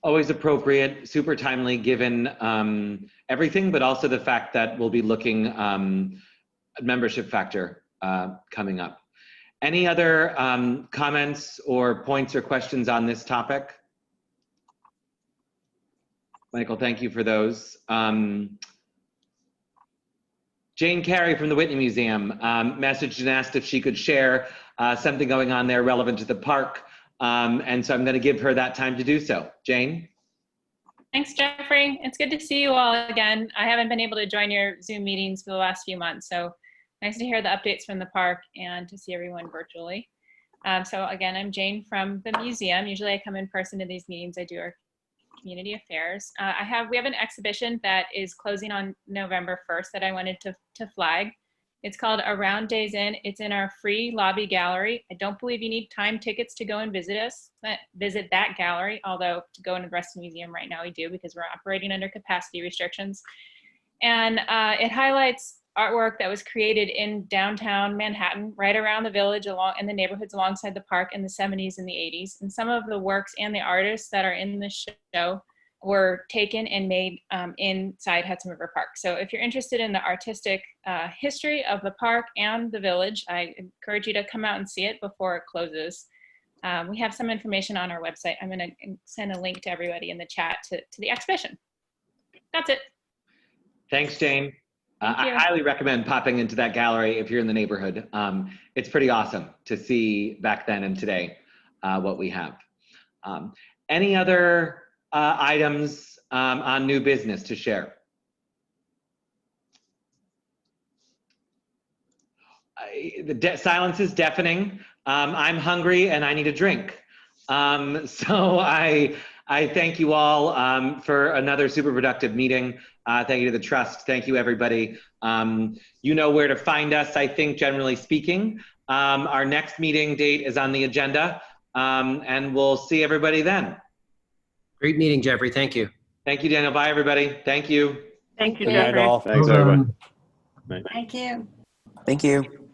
Always appropriate, super timely given everything, but also the fact that we'll be looking at membership factor coming up. Any other comments or points or questions on this topic? Michael, thank you for those. Jane Carey from the Whitney Museum messaged and asked if she could share something going on there relevant to the park. And so I'm going to give her that time to do so. Jane? Thanks, Jeffrey. It's good to see you all again. I haven't been able to join your Zoom meetings for the last few months, so nice to hear the updates from the park and to see everyone virtually. So again, I'm Jane from the museum. Usually I come in person to these meetings. I do our community affairs. We have an exhibition that is closing on November 1st that I wanted to flag. It's called Around Days Inn. It's in our free lobby gallery. I don't believe you need time tickets to go and visit that gallery, although to go into the rest of the museum right now we do, because we're operating under capacity restrictions. And it highlights artwork that was created in downtown Manhattan, right around the village, in the neighborhoods alongside the park in the 70s and the 80s. And some of the works and the artists that are in the show were taken and made inside Hudson River Park. So if you're interested in the artistic history of the park and the village, I encourage you to come out and see it before it closes. We have some information on our website. I'm going to send a link to everybody in the chat to the exhibition. That's it. Thanks, Jane. I highly recommend popping into that gallery if you're in the neighborhood. It's pretty awesome to see back then and today what we have. Any other items on new business to share? Silence is deafening. I'm hungry and I need a drink. So I thank you all for another super productive meeting. Thank you to the Trust. Thank you, everybody. You know where to find us, I think, generally speaking. Our next meeting date is on the agenda, and we'll see everybody then. Great meeting, Jeffrey. Thank you. Thank you, Daniel. Bye, everybody. Thank you. Thank you, Good Jeffrey. night, all. Thanks, everybody. Thank you. Thank you.